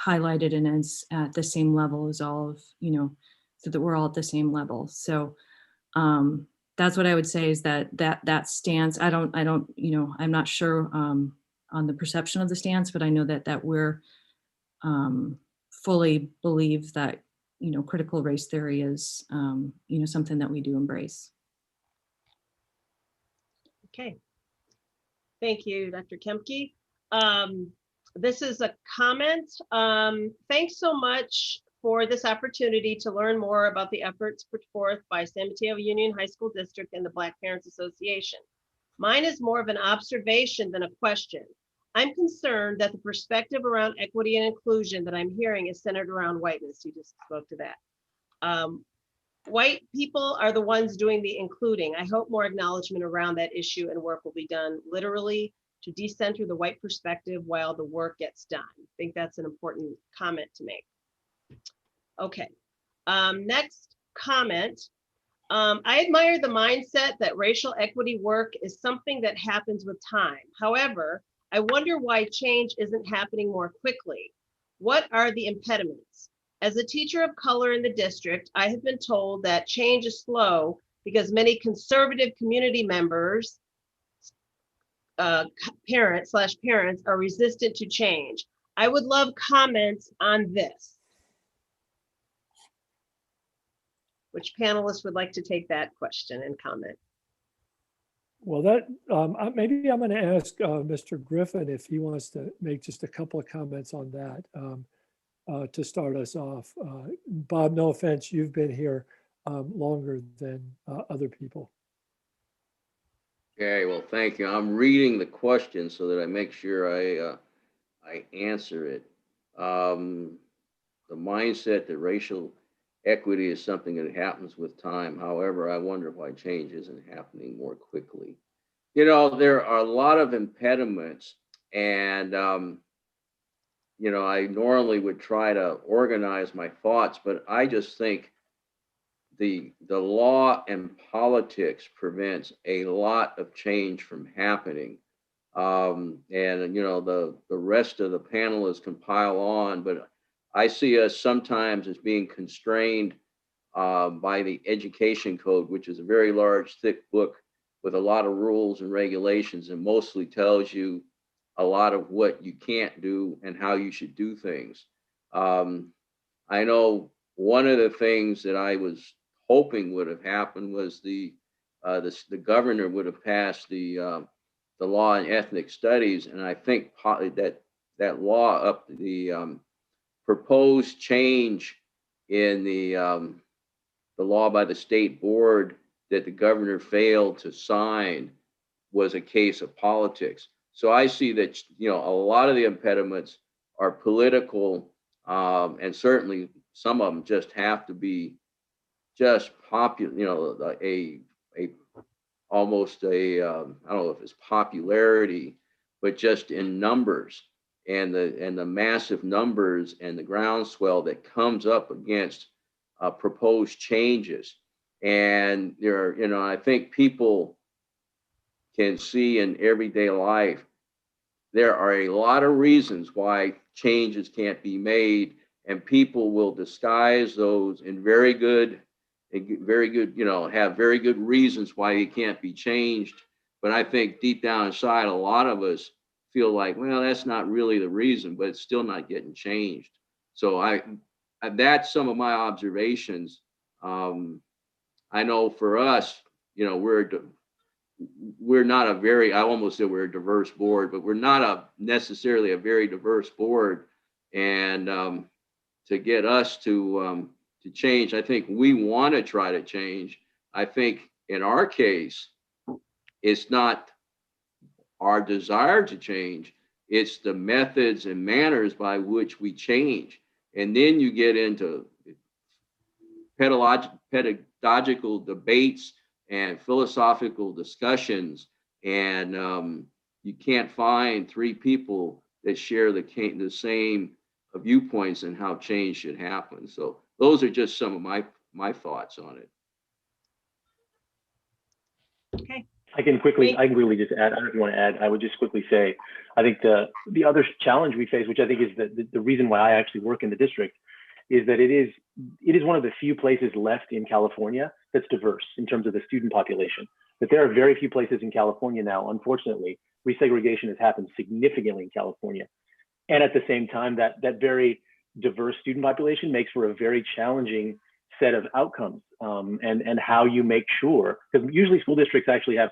highlighted and as at the same level as all of, so that we're all at the same level. So that's what I would say, is that stance. I'm not sure on the perception of the stance, but I know that we're fully believe that, critical race theory is, something that we do embrace. Okay. Thank you, Dr. Kempke. This is a comment. Thanks so much for this opportunity to learn more about the efforts put forth by San Mateo Union High School District and the Black Parents Association. Mine is more of an observation than a question. I'm concerned that the perspective around equity and inclusion that I'm hearing is centered around whiteness. You just spoke to that. White people are the ones doing the including. I hope more acknowledgement around that issue and work will be done literally to decenter the white perspective while the work gets done. I think that's an important comment to make. Okay, next comment. I admire the mindset that racial equity work is something that happens with time. However, I wonder why change isn't happening more quickly. What are the impediments? As a teacher of color in the district, I have been told that change is slow because many conservative community members, parents are resistant to change. I would love comments on this. Which panelist would like to take that question and comment? Well, that maybe I'm going to ask Mr. Griffin if he wants to make just a couple of comments on that to start us off. Bob, no offense, you've been here longer than other people. Okay, well, thank you. I'm reading the question so that I make sure I answer it. The mindset that racial equity is something that happens with time. However, I wonder why change isn't happening more quickly. There are a lot of impediments, and I normally would try to organize my thoughts, but I just think the law and politics prevents a lot of change from happening. And the rest of the panelists can pile on, but I see us sometimes as being constrained by the education code, which is a very large, thick book with a lot of rules and regulations, and mostly tells you a lot of what you can't do and how you should do things. I know one of the things that I was hoping would have happened was the governor would have passed the law on ethnic studies, and I think that law up the proposed change in the law by the state board that the governor failed to sign was a case of politics. So I see that, you know, a lot of the impediments are political, and certainly some of them just have to be just popular, you know, almost a I don't know if it's popularity, but just in numbers and the massive numbers and the groundswell that comes up against proposed changes. And there are, you know, I think people can see in everyday life, there are a lot of reasons why changes can't be made, and people will disguise those in very good, you know, have very good reasons why it can't be changed. But I think deep down inside, a lot of us feel like, well, that's not really the reason, but it's still not getting changed. So that's some of my observations. I know for us, you know, we're not a very, I almost said we're a diverse board, but we're not necessarily a very diverse board. And to get us to change, I think we want to try to change. I think in our case, it's not our desire to change, it's the methods and manners by which we change. And then you get into pedagogical debates and philosophical discussions, and you can't find three people that share the same viewpoints and how change should happen. So those are just some of my thoughts on it. Okay. I can really just add, I don't know if you want to add, I would just quickly say, I think the other challenge we face, which I think is the reason why I actually work in the district, is that it is one of the few places left in California that's diverse in terms of the student population. But there are very few places in California now, unfortunately, resegregation has happened significantly in California. And at the same time, that very diverse student population makes for a very challenging set of outcomes, and how you make sure, because usually school districts actually have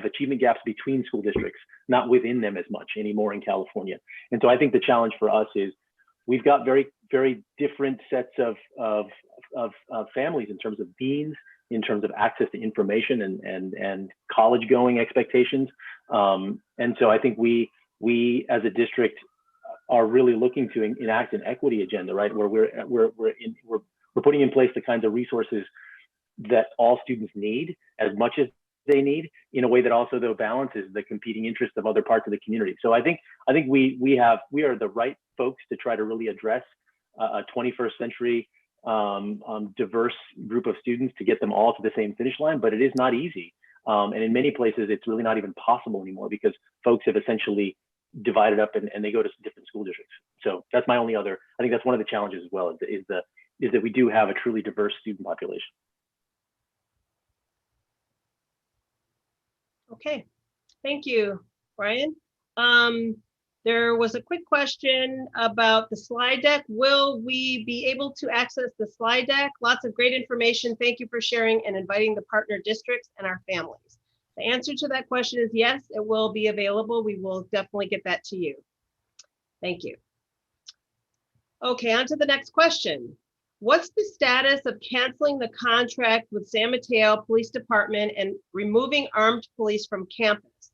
achievement gaps between school districts, not within them as much anymore in California. And so I think the challenge for us is we've got very, very different sets of families in terms of deans, in terms of access to information and college going expectations. And so I think we as a district are really looking to enact an equity agenda, right? Where we're putting in place the kinds of resources that all students need as much as they need, in a way that also though balances the competing interests of other parts of the community. So I think we are the right folks to try to really address a 21st century diverse group of students, to get them all to the same finish line, but it is not easy. And in many places, it's really not even possible anymore, because folks have essentially divided up and they go to different school districts. So that's my only other, I think that's one of the challenges as well, is that we do have a truly diverse student population. Okay, thank you, Brian. There was a quick question about the slide deck. Will we be able to access the slide deck? Lots of great information. Thank you for sharing and inviting the partner districts and our families. The answer to that question is yes, it will be available. We will definitely get that to you. Thank you. Okay, on to the next question. What's the status of canceling the contract with San Mateo Police Department and removing armed police from campus?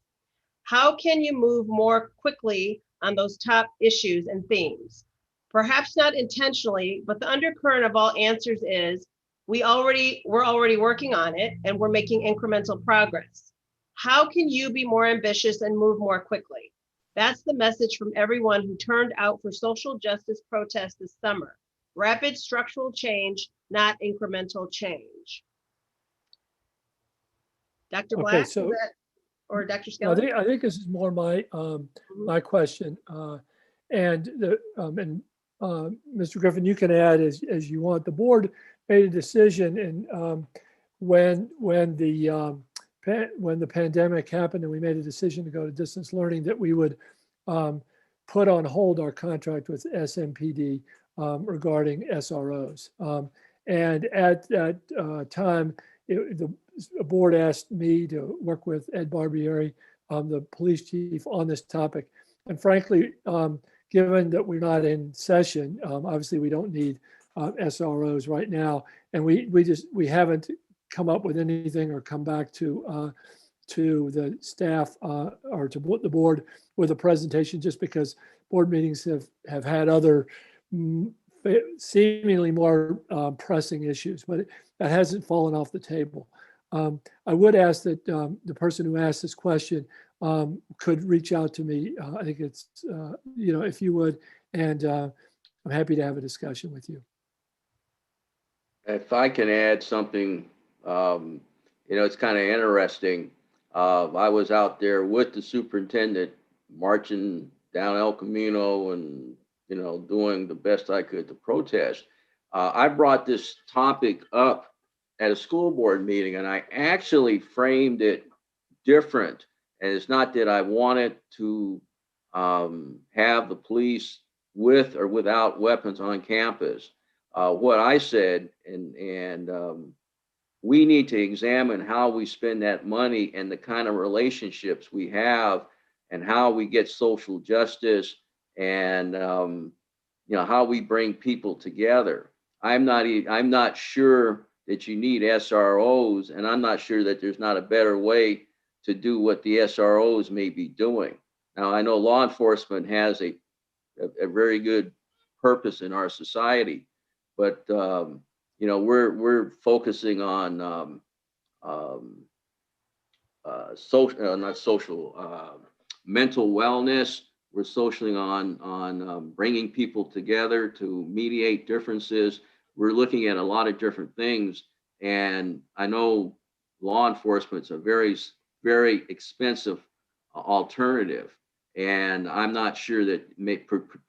How can you move more quickly on those top issues and themes? Perhaps not intentionally, but the undercurrent of all answers is we're already working on it and we're making incremental progress. How can you be more ambitious and move more quickly? That's the message from everyone who turned out for social justice protests this summer. Rapid structural change, not incremental change. Dr. Black, Okay, so or Dr. Skelly? I think this is more my my question, and Mr. Griffin, you can add as you want. The board made a decision, and when the when the pandemic happened and we made a decision to go to distance learning, that we would put on hold our contract with SMPD regarding SROs. And at that time, the board asked me to work with Ed Barbieri, the police chief, on this topic. And frankly, given that we're not in session, obviously we don't need SROs right now, and we haven't come up with anything or come back to the staff or to the board with a presentation, just because board meetings have had other seemingly more pressing issues, but that hasn't fallen off the table. I would ask that the person who asked this question could reach out to me. I think it's, if you would, and I'm happy to have a discussion with you. If I can add something, it's kind of interesting. I was out there with the superintendent marching down El Camino and, doing the best I could to protest. I brought this topic up at a school board meeting, and I actually framed it different. And it's not that I wanted to have the police with or without weapons on campus. What I said, and we need to examine how we spend that money and the kind of relationships we have, and how we get social justice, and how we bring people together. I'm not sure that you need SROs, and I'm not sure that there's not a better way to do what the SROs may be doing. Now, I know law enforcement has a very good purpose in our society, but we're focusing on mental wellness. We're socially on bringing people together to mediate differences. We're looking at a lot of different things, and I know law enforcement's a very, very expensive alternative, and I'm not sure that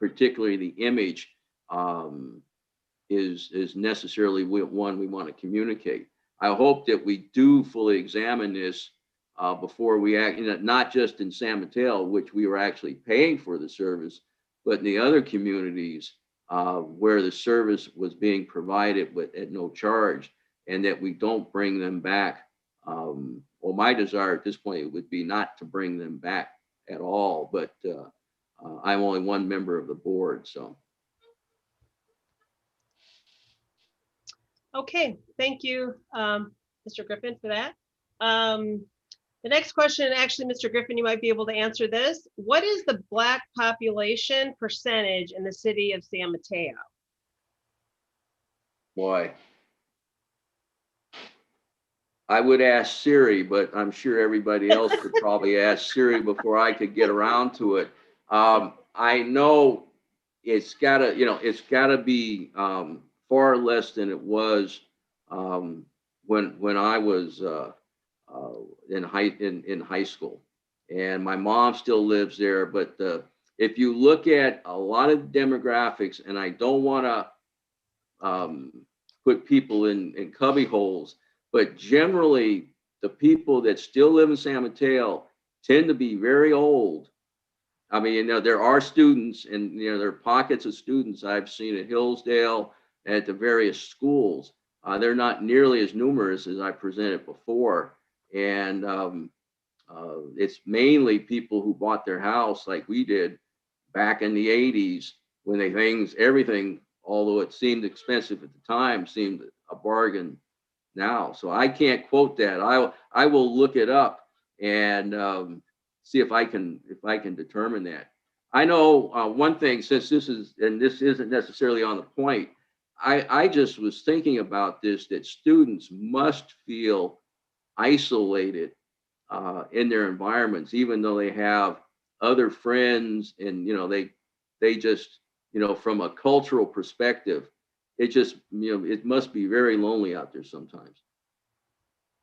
particularly the image is necessarily one we want to communicate. I hope that we do fully examine this before we act, not just in San Mateo, which we were actually paying for the service, but in the other communities where the service was being provided at no charge, and that we don't bring them back. Well, my desire at this point would be not to bring them back at all, but I'm only one member of the board, so. Okay, thank you, Mr. Griffin, for that. The next question, actually, Mr. Griffin, you might be able to answer this. What is the Black population percentage in the city of San Mateo? Boy, I would ask Siri, but I'm sure everybody else could probably ask Siri before I could get around to it. I know it's gotta be far less than it was when I was in high school, and my mom still lives there. But if you look at a lot of demographics, and I don't want to put people in cubby holes, but generally the people that still live in San Mateo tend to be very old. I mean, there are students, and there are pockets of students I've seen at Hillsdale and at the various schools. They're not nearly as numerous as I presented before. And it's mainly people who bought their house like we did back in the 80s, when everything, although it seemed expensive at the time, seemed a bargain now. So I can't quote that. I will look it up and see if I can determine that. I know one thing, since this isn't necessarily on the point, I just was thinking about this, that students must feel isolated in their environments, even though they have other friends, and they just from a cultural perspective, it just it must be very lonely out there sometimes.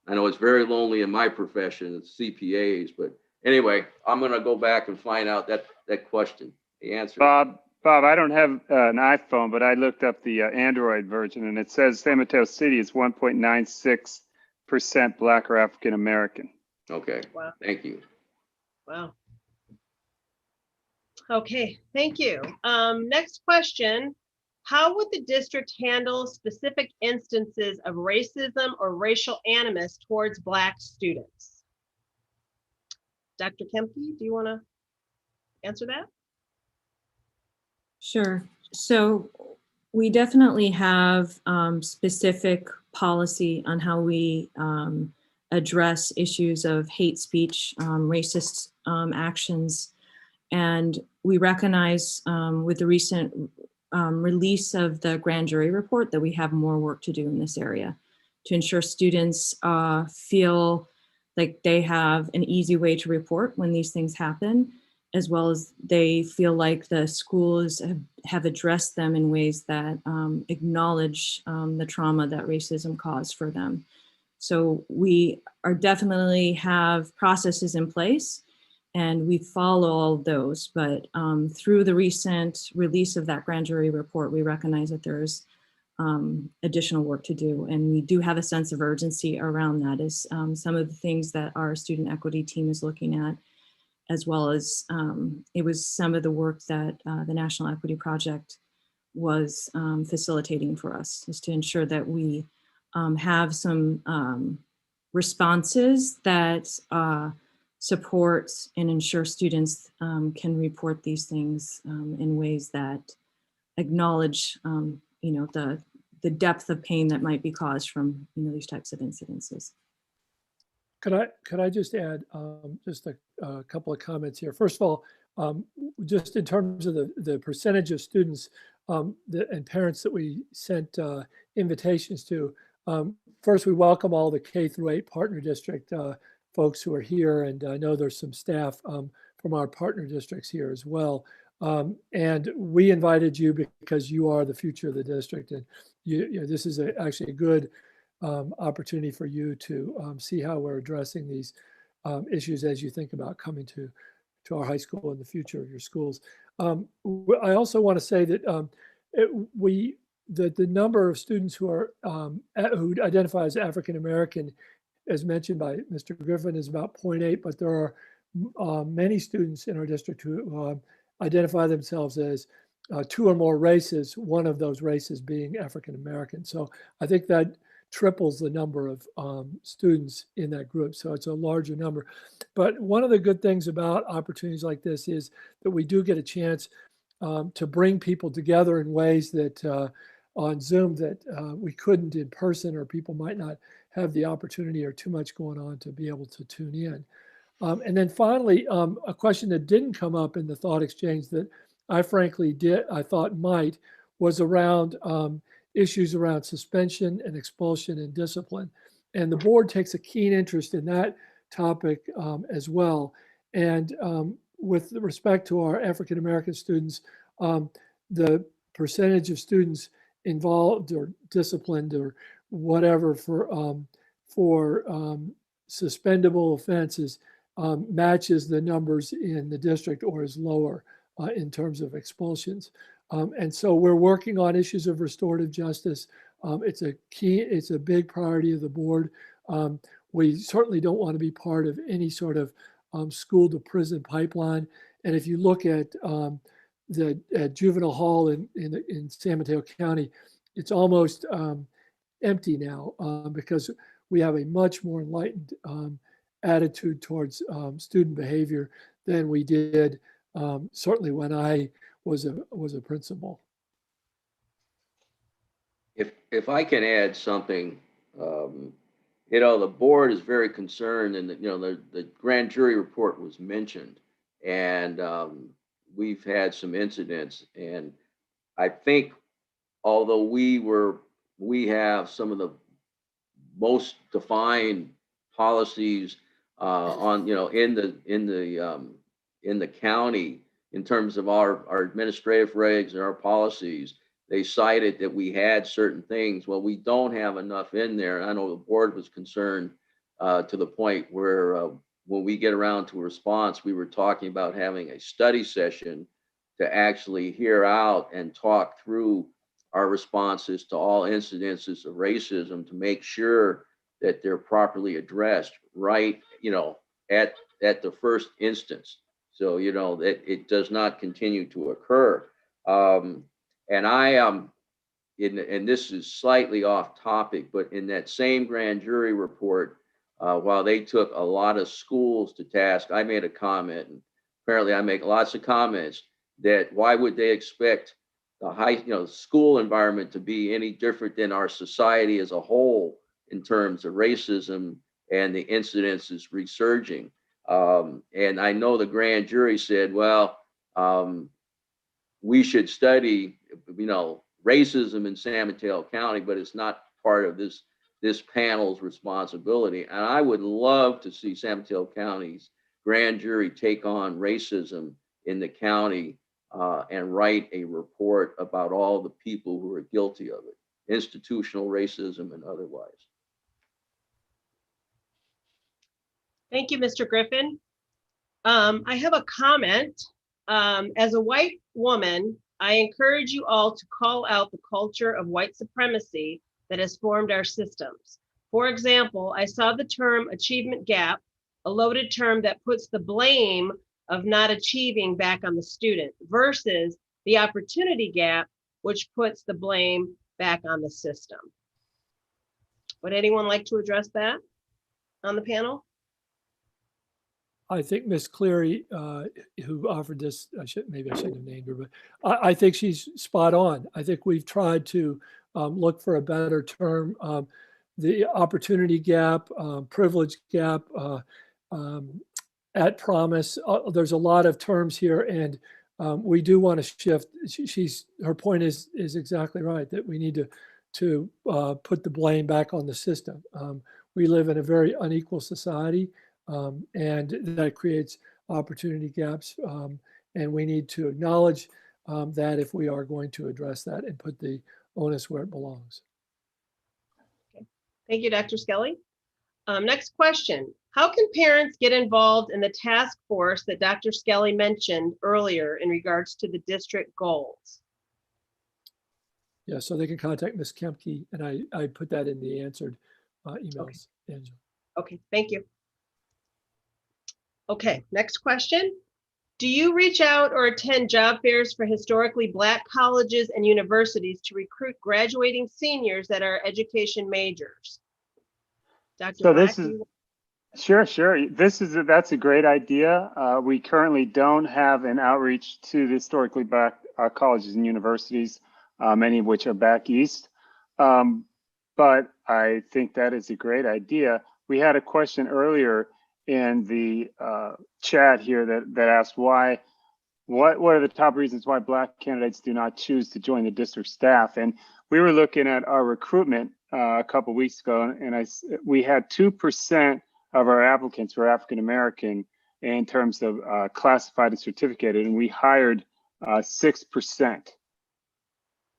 I know it's very lonely in my profession, it's CPAs, but anyway, I'm going to go back and find out that question, the answer. Bob, I don't have an iPhone, but I looked up the Android version, and it says San Mateo City is 1.96% Black or African American. Okay, Wow. thank you. Wow. Okay, thank you. Next question. How would the district handle specific instances of racism or racial animus towards Black students? Dr. Kempe, do you want to answer that? Sure. So we definitely have specific policy on how we address issues of hate speech, racist actions. And we recognize with the recent release of the grand jury report that we have more work to do in this area to ensure students feel like they have an easy way to report when these things happen, as well as they feel like the schools have addressed them in ways that acknowledge the trauma that racism caused for them. So we are definitely have processes in place and we follow all of those, but through the recent release of that grand jury report, we recognize that there's additional work to do. And we do have a sense of urgency around that as some of the things that our student equity team is looking at, as well as it was some of the work that the National Equity Project was facilitating for us, is to ensure that we have some responses that support and ensure students can report these things in ways that acknowledge, the depth of pain that might be caused from these types of incidences. Could I just add just a couple of comments here? First of all, just in terms of the percentage of students and parents that we sent invitations to, first we welcome all the K through 8 partner district folks who are here, and I know there's some staff from our partner districts here as well. And we invited you because you are the future of the district, and this is actually a good opportunity for you to see how we're addressing these issues as you think about coming to our high school in the future of your schools. I also want to say that the number of students who are who identify as African American, as mentioned by Mr. Griffin, is about 0.8, but there are many students in our district who identify themselves as 2 or more races, one of those races being African American. So I think that triples the number of students in that group. So it's a larger number. But one of the good things about opportunities like this is that we do get a chance to bring people together in ways that on Zoom that we couldn't in person, or people might not have the opportunity or too much going on to be able to tune in. And then finally, a question that didn't come up in the thought exchange that I frankly thought might, was around issues around suspension and expulsion and discipline. And the board takes a keen interest in that topic as well. And with respect to our African American students, the percentage of students involved or disciplined or whatever for suspendable offenses matches the numbers in the district or is lower in terms of expulsions. And so we're working on issues of restorative justice. It's a big priority of the board. We certainly don't want to be part of any sort of school to prison pipeline. And if you look at the juvenile hall in San Mateo County, it's almost empty now because we have a much more enlightened attitude towards student behavior than we did certainly when I was a principal. If I can add something, the board is very concerned, and the grand jury report was mentioned, and we've had some incidents, and I think although we have some of the most defined policies on in the county in terms of our administrative regs and our policies, they cited that we had certain things. Well, we don't have enough in there. I know the board was concerned to the point where when we get around to a response, we were talking about having a study session to actually hear out and talk through our responses to all incidences of racism to make sure that they're properly addressed right, at the first instance. So, that it does not continue to occur. And I am, and this is slightly off topic, but in that same grand jury report, while they took a lot of schools to task, I made a comment, and apparently I make lots of comments, that why would they expect the school environment to be any different than our society as a whole in terms of racism and the incidences resurging. And I know the grand jury said, well, we should study, racism in San Mateo County, but it's not part of this panel's responsibility. And I would love to see San Mateo County's grand jury take on racism in the county and write a report about all the people who are guilty of it, institutional racism and otherwise. Thank you, Mr. Griffin. I have a comment. As a white woman, I encourage you all to call out the culture of white supremacy that has formed our systems. For example, I saw the term achievement gap, a loaded term that puts the blame of not achieving back on the student, versus the opportunity gap, which puts the blame back on the system. Would anyone like to address that on the panel? I think Ms. Cleary, who offered this, maybe I shouldn't have named her, but I think she's spot on. I think we've tried to look for a better term. The opportunity gap, privilege gap, at promise. There's a lot of terms here, and we do want to shift. Her point is exactly right, that we need to put the blame back on the system. We live in a very unequal society. And that creates opportunity gaps. And we need to acknowledge that if we are going to address that and put the onus where it belongs. Okay. Thank you, Dr. Skelly. Next question. How can parents get involved in the task force that Dr. Skelly mentioned earlier in regards to the district goals? Yeah, so they can contact Ms. Kempke, and I put that in the answered emails, Okay. Angela. Okay, thank you. Okay, next question. Do you reach out or attend job fairs for historically Black colleges and universities to recruit graduating seniors that are education majors? Dr. So Black, this is, sure. That's a great idea. We currently don't have an outreach to the historically Black colleges and universities, many of which are back east. But I think that is a great idea. We had a question earlier in the chat here that asked what are the top reasons why Black candidates do not choose to join the district staff? And we were looking at our recruitment a couple weeks ago, and we had 2% of our applicants were African American in terms of classified and certificated, and we hired 6%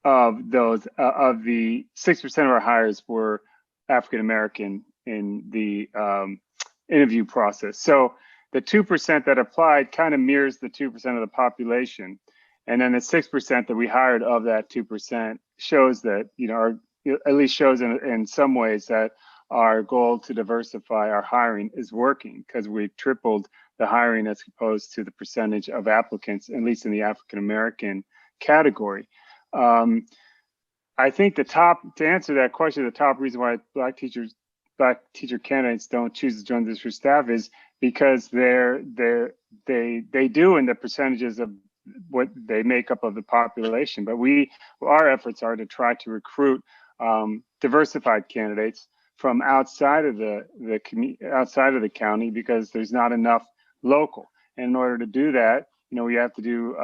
of those. Of the 6% of our hires were African American in the interview process. So the 2% that applied kind of mirrors the 2% of the population. And then the 6% that we hired of that 2% shows that, at least shows in some ways that our goal to diversify our hiring is working, because we tripled the hiring as opposed to the percentage of applicants, at least in the African American category. I think to answer that question, the top reason why Black teacher candidates don't choose to join the district staff is because they do in the percentages of what they make up of the population. But our efforts are to try to recruit diversified candidates from outside of the county, because there's not enough local. And in order to do that, we have to do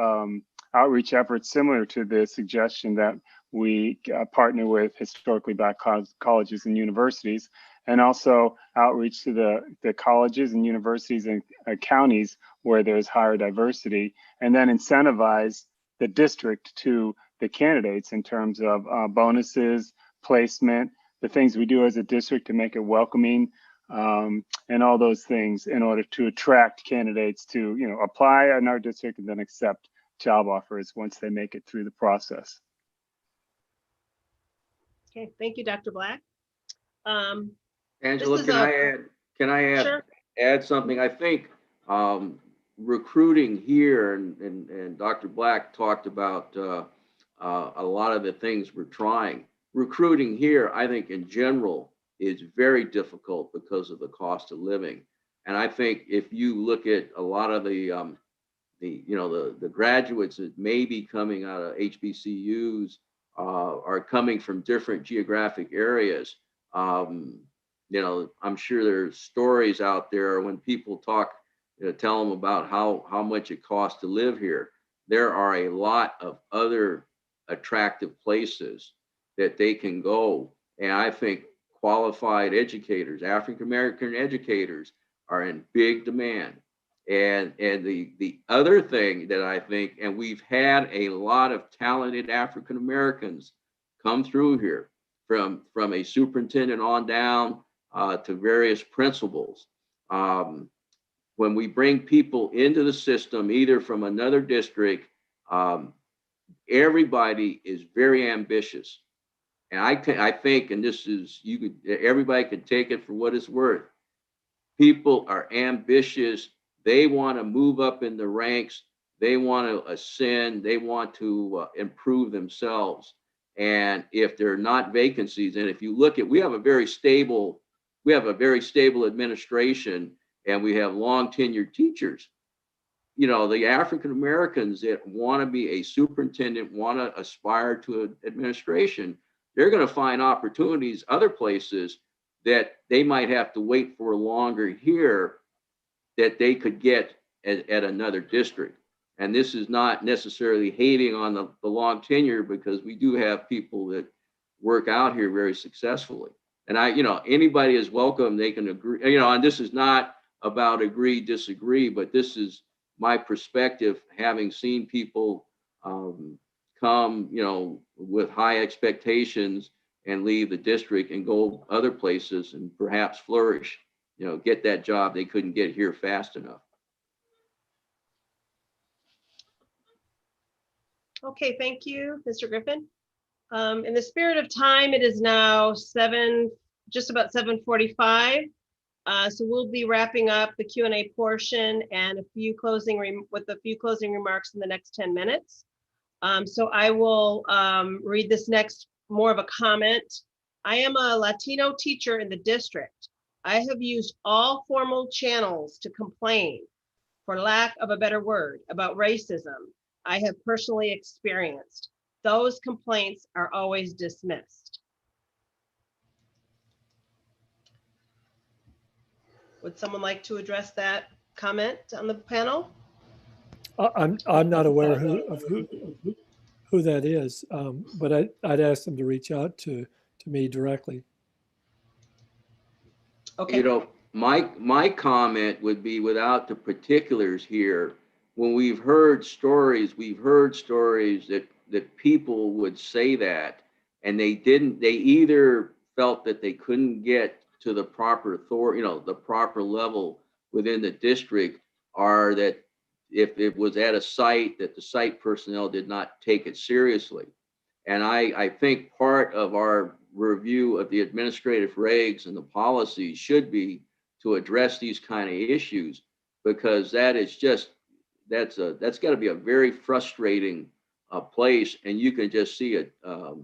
outreach efforts similar to the suggestion that we partner with historically Black colleges and universities, and also outreach to the colleges and universities and counties where there's higher diversity, and then incentivize the district to the candidates in terms of bonuses, placement, the things we do as a district to make it welcoming, and all those things in order to attract candidates to apply in our district and then accept job offers once they make it through the process. Okay, thank you, Dr. Black. Angela, is can I Sure. add something? I think recruiting here, and Dr. Black talked about a lot of the things we're trying. Recruiting here, I think in general, is very difficult because of the cost of living. And I think if you look at a lot of the graduates that may be coming out of HBCUs are coming from different geographic areas. I'm sure there's stories out there when people talk, tell them about how much it costs to live here. There are a lot of other attractive places that they can go. And I think qualified educators, African American educators, are in big demand. And the other thing that I think, and we've had a lot of talented African Americans come through here from a superintendent on down to various principals. When we bring people into the system, either from another district, everybody is very ambitious. And I think, and this is, everybody can take it for what it's worth. People are ambitious. They want to move up in the ranks. They want to ascend. They want to improve themselves. And if there are not vacancies, and if you look at, we have a very stable administration, and we have long tenured teachers. The African Americans that want to be a superintendent, want to aspire to an administration, they're going to find opportunities other places that they might have to wait for longer here that they could get at another district. And this is not necessarily hating on the long tenure, because we do have people that work out here very successfully. And anybody is welcome. They can agree, and this is not about agree, disagree, but this is my perspective, having seen people come, with high expectations and leave the district and go other places and perhaps flourish, get that job they couldn't get here fast enough. Okay, thank you, Mr. Griffin. In the spirit of time, it is now just about 7:45. So we'll be wrapping up the Q&A portion and a few closing remarks in the next 10 minutes. So I will read this next, more of a comment. I am a Latino teacher in the district. I have used all formal channels to complain, for lack of a better word, about racism I have personally experienced. Those complaints are always dismissed. Would someone like to address that comment on the panel? I'm not aware of who that is, but I'd ask them to reach out to me directly. Okay. My comment would be, without the particulars here, when we've heard stories that people would say that, and they either felt that they couldn't get to the proper authority, the proper level within the district, or that if it was at a site, that the site personnel did not take it seriously. And I think part of our review of the administrative regs and the policies should be to address these kind of issues, because that's got to be a very frustrating place. And you can just see a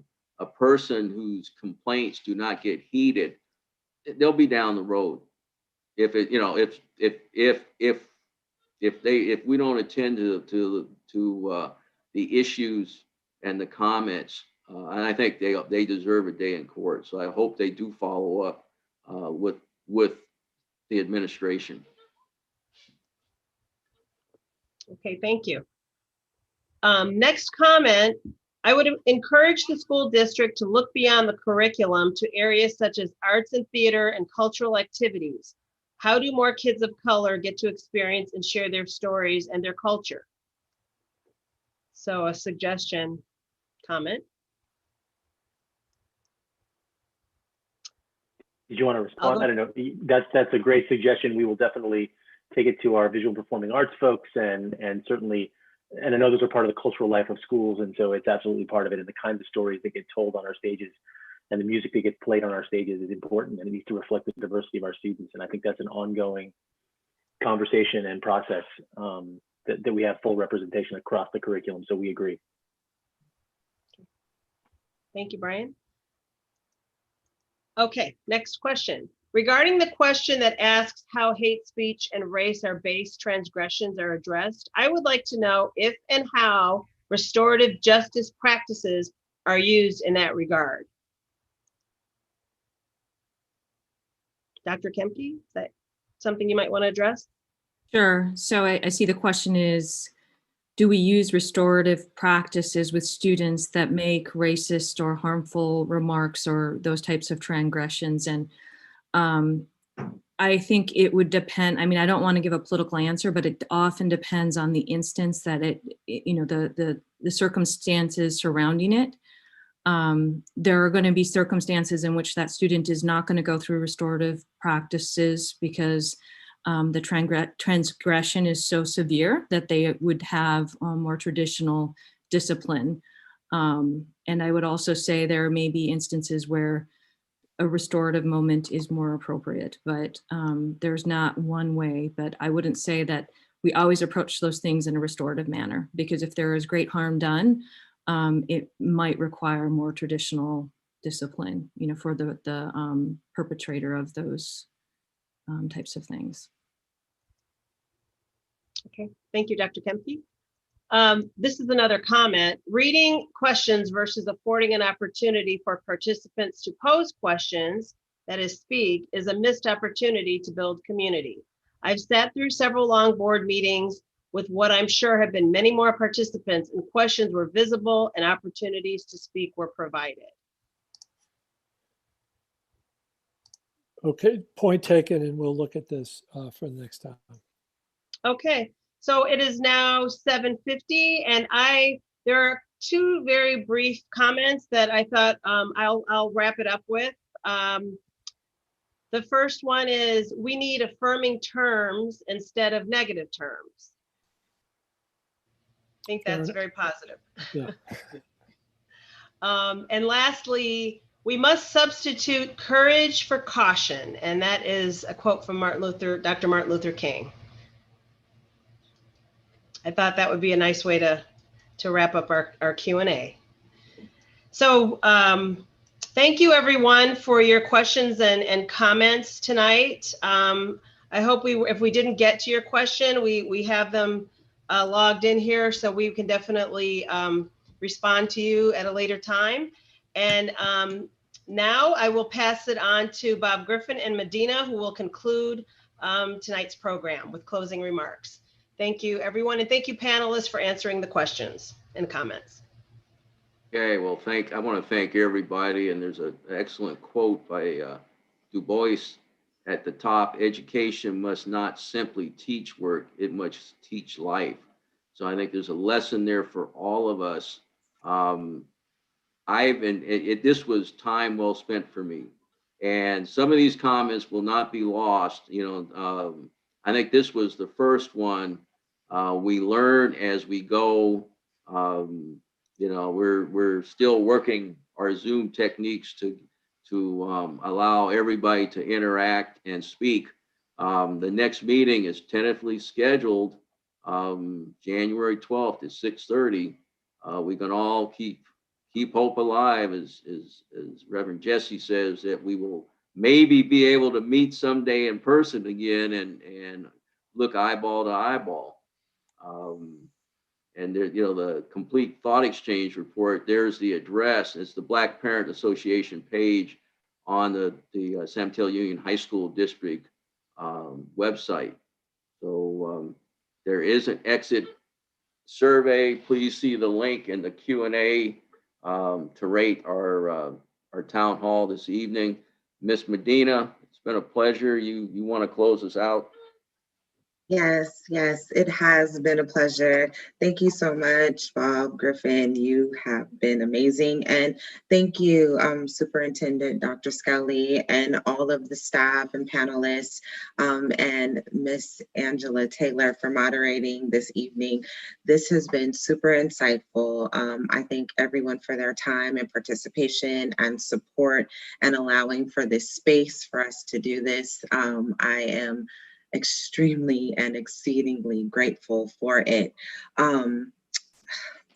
person whose complaints do not get heeded, they'll be down the road. If we don't attend to the issues and the comments, and I think they deserve a day in court. So I hope they do follow up with the administration. Okay, thank you. Next comment, I would encourage the school district to look beyond the curriculum to areas such as arts and theater and cultural activities. How do more kids of color get to experience and share their stories and their culture? So a suggestion, comment. Did you want to respond? I don't know. That's a great suggestion. We will definitely take it to our visual performing arts folks, and certainly, and I know those are part of the cultural life of schools, and so it's absolutely part of it, and the kinds of stories that get told on our stages and the music that gets played on our stages is important, and it needs to reflect the diversity of our students. And I think that's an ongoing conversation and process, that we have full representation across the curriculum. So we agree. Thank you, Brian. Okay, next question. Regarding the question that asks how hate speech and race are based transgressions are addressed, I would like to know if and how restorative justice practices are used in that regard. Dr. Kemke, is that something you might want to address? Sure. So I see the question is, do we use restorative practices with students that make racist or harmful remarks or those types of transgressions? And I think it would depend. I mean, I don't want to give a political answer, but it often depends on the instance that the circumstances surrounding it. There are going to be circumstances in which that student is not going to go through restorative practices because the transgression is so severe that they would have more traditional discipline. And I would also say there may be instances where a restorative moment is more appropriate, but there's not one way. But I wouldn't say that we always approach those things in a restorative manner, because if there is great harm done, it might require more traditional discipline, for the perpetrator of those types of things. Okay, thank you, Dr. Kemke. This is another comment. Reading questions versus affording an opportunity for participants to pose questions, that is speak, is a missed opportunity to build community. I've sat through several long board meetings with what I'm sure have been many more participants, and questions were visible and opportunities to speak were provided. Okay, point taken, and we'll look at this for the next time. Okay, so it is now 7:50, and there are two very brief comments that I thought I'll wrap it up with. The first one is, we need affirming terms instead of negative terms. I think that's very positive. Yeah. And lastly, we must substitute courage for caution. And that is a quote from Dr. Martin Luther King. I thought that would be a nice way to wrap up our Q&A. So thank you everyone for your questions and comments tonight. I hope if we didn't get to your question, we have them logged in here, so we can definitely respond to you at a later time. And now I will pass it on to Bob Griffin and Medina, who will conclude tonight's program with closing remarks. Thank you, everyone, and thank you, panelists, for answering the questions and comments. Okay, well, I want to thank everybody, and there's an excellent quote by Du Bois at the top: education must not simply teach work, it must teach life. So I think there's a lesson there for all of us. This was time well spent for me, and some of these comments will not be lost. I think this was the first one. We learn as we go. We're still working our Zoom techniques to allow everybody to interact and speak. The next meeting is tentatively scheduled January 12th at 6:30. We can all keep hope alive, as Reverend Jesse says, that we will maybe be able to meet someday in person again and look eyeball to eyeball. And there, the complete Thoughtexchange report, there's the address. It's the Black Parent Association page on the San Mateo Union High School District website. So there is an exit survey. Please see the link in the Q&A to rate our town hall this evening. Miss Medina, it's been a pleasure. You want to close us out? Yes, yes, it has been a pleasure. Thank you so much, Bob Griffin. You have been amazing. And thank you, Superintendent Dr. Scully, and all of the staff and panelists, and Miss Angela Taylor for moderating this evening. This has been super insightful. I thank everyone for their time and participation and support and allowing for this space for us to do this. I am extremely and exceedingly grateful for it.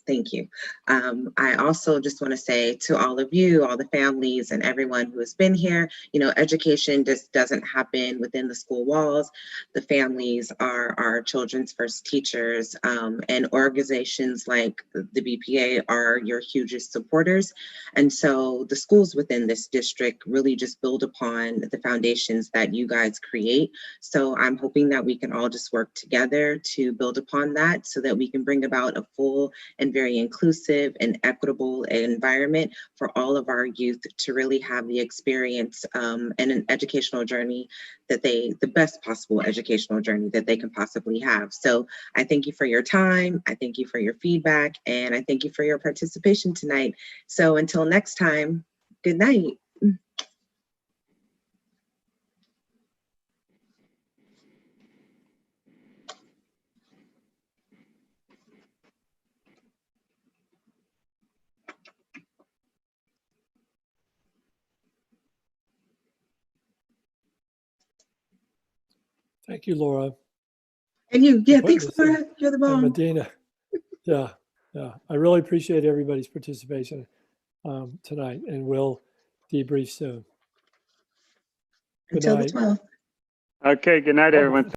Thank you. I also just want to say to all of you, all the families and everyone who has been here, you know, education just doesn't happen within the school walls. The families are our children's first teachers, and organizations like the BPA are your hugest supporters. And so the schools within this district really just build upon the foundations that you guys create. So I'm hoping that we can all just work together to build upon that so that we can bring about a full and very inclusive and equitable environment for all of our youth to really have the experience and an educational journey that the best possible educational journey that they can possibly have. So I thank you for your time. I thank you for your feedback, and I thank you for your participation tonight. So until next time, good night. Thank you, Laura. And you, yeah, Putting thanks, this in. Laura. You're the And bomb. Medina. Yeah, yeah. I really appreciate everybody's participation tonight, and we'll debrief soon. Good Until the night. 12th. Okay, good night, everyone.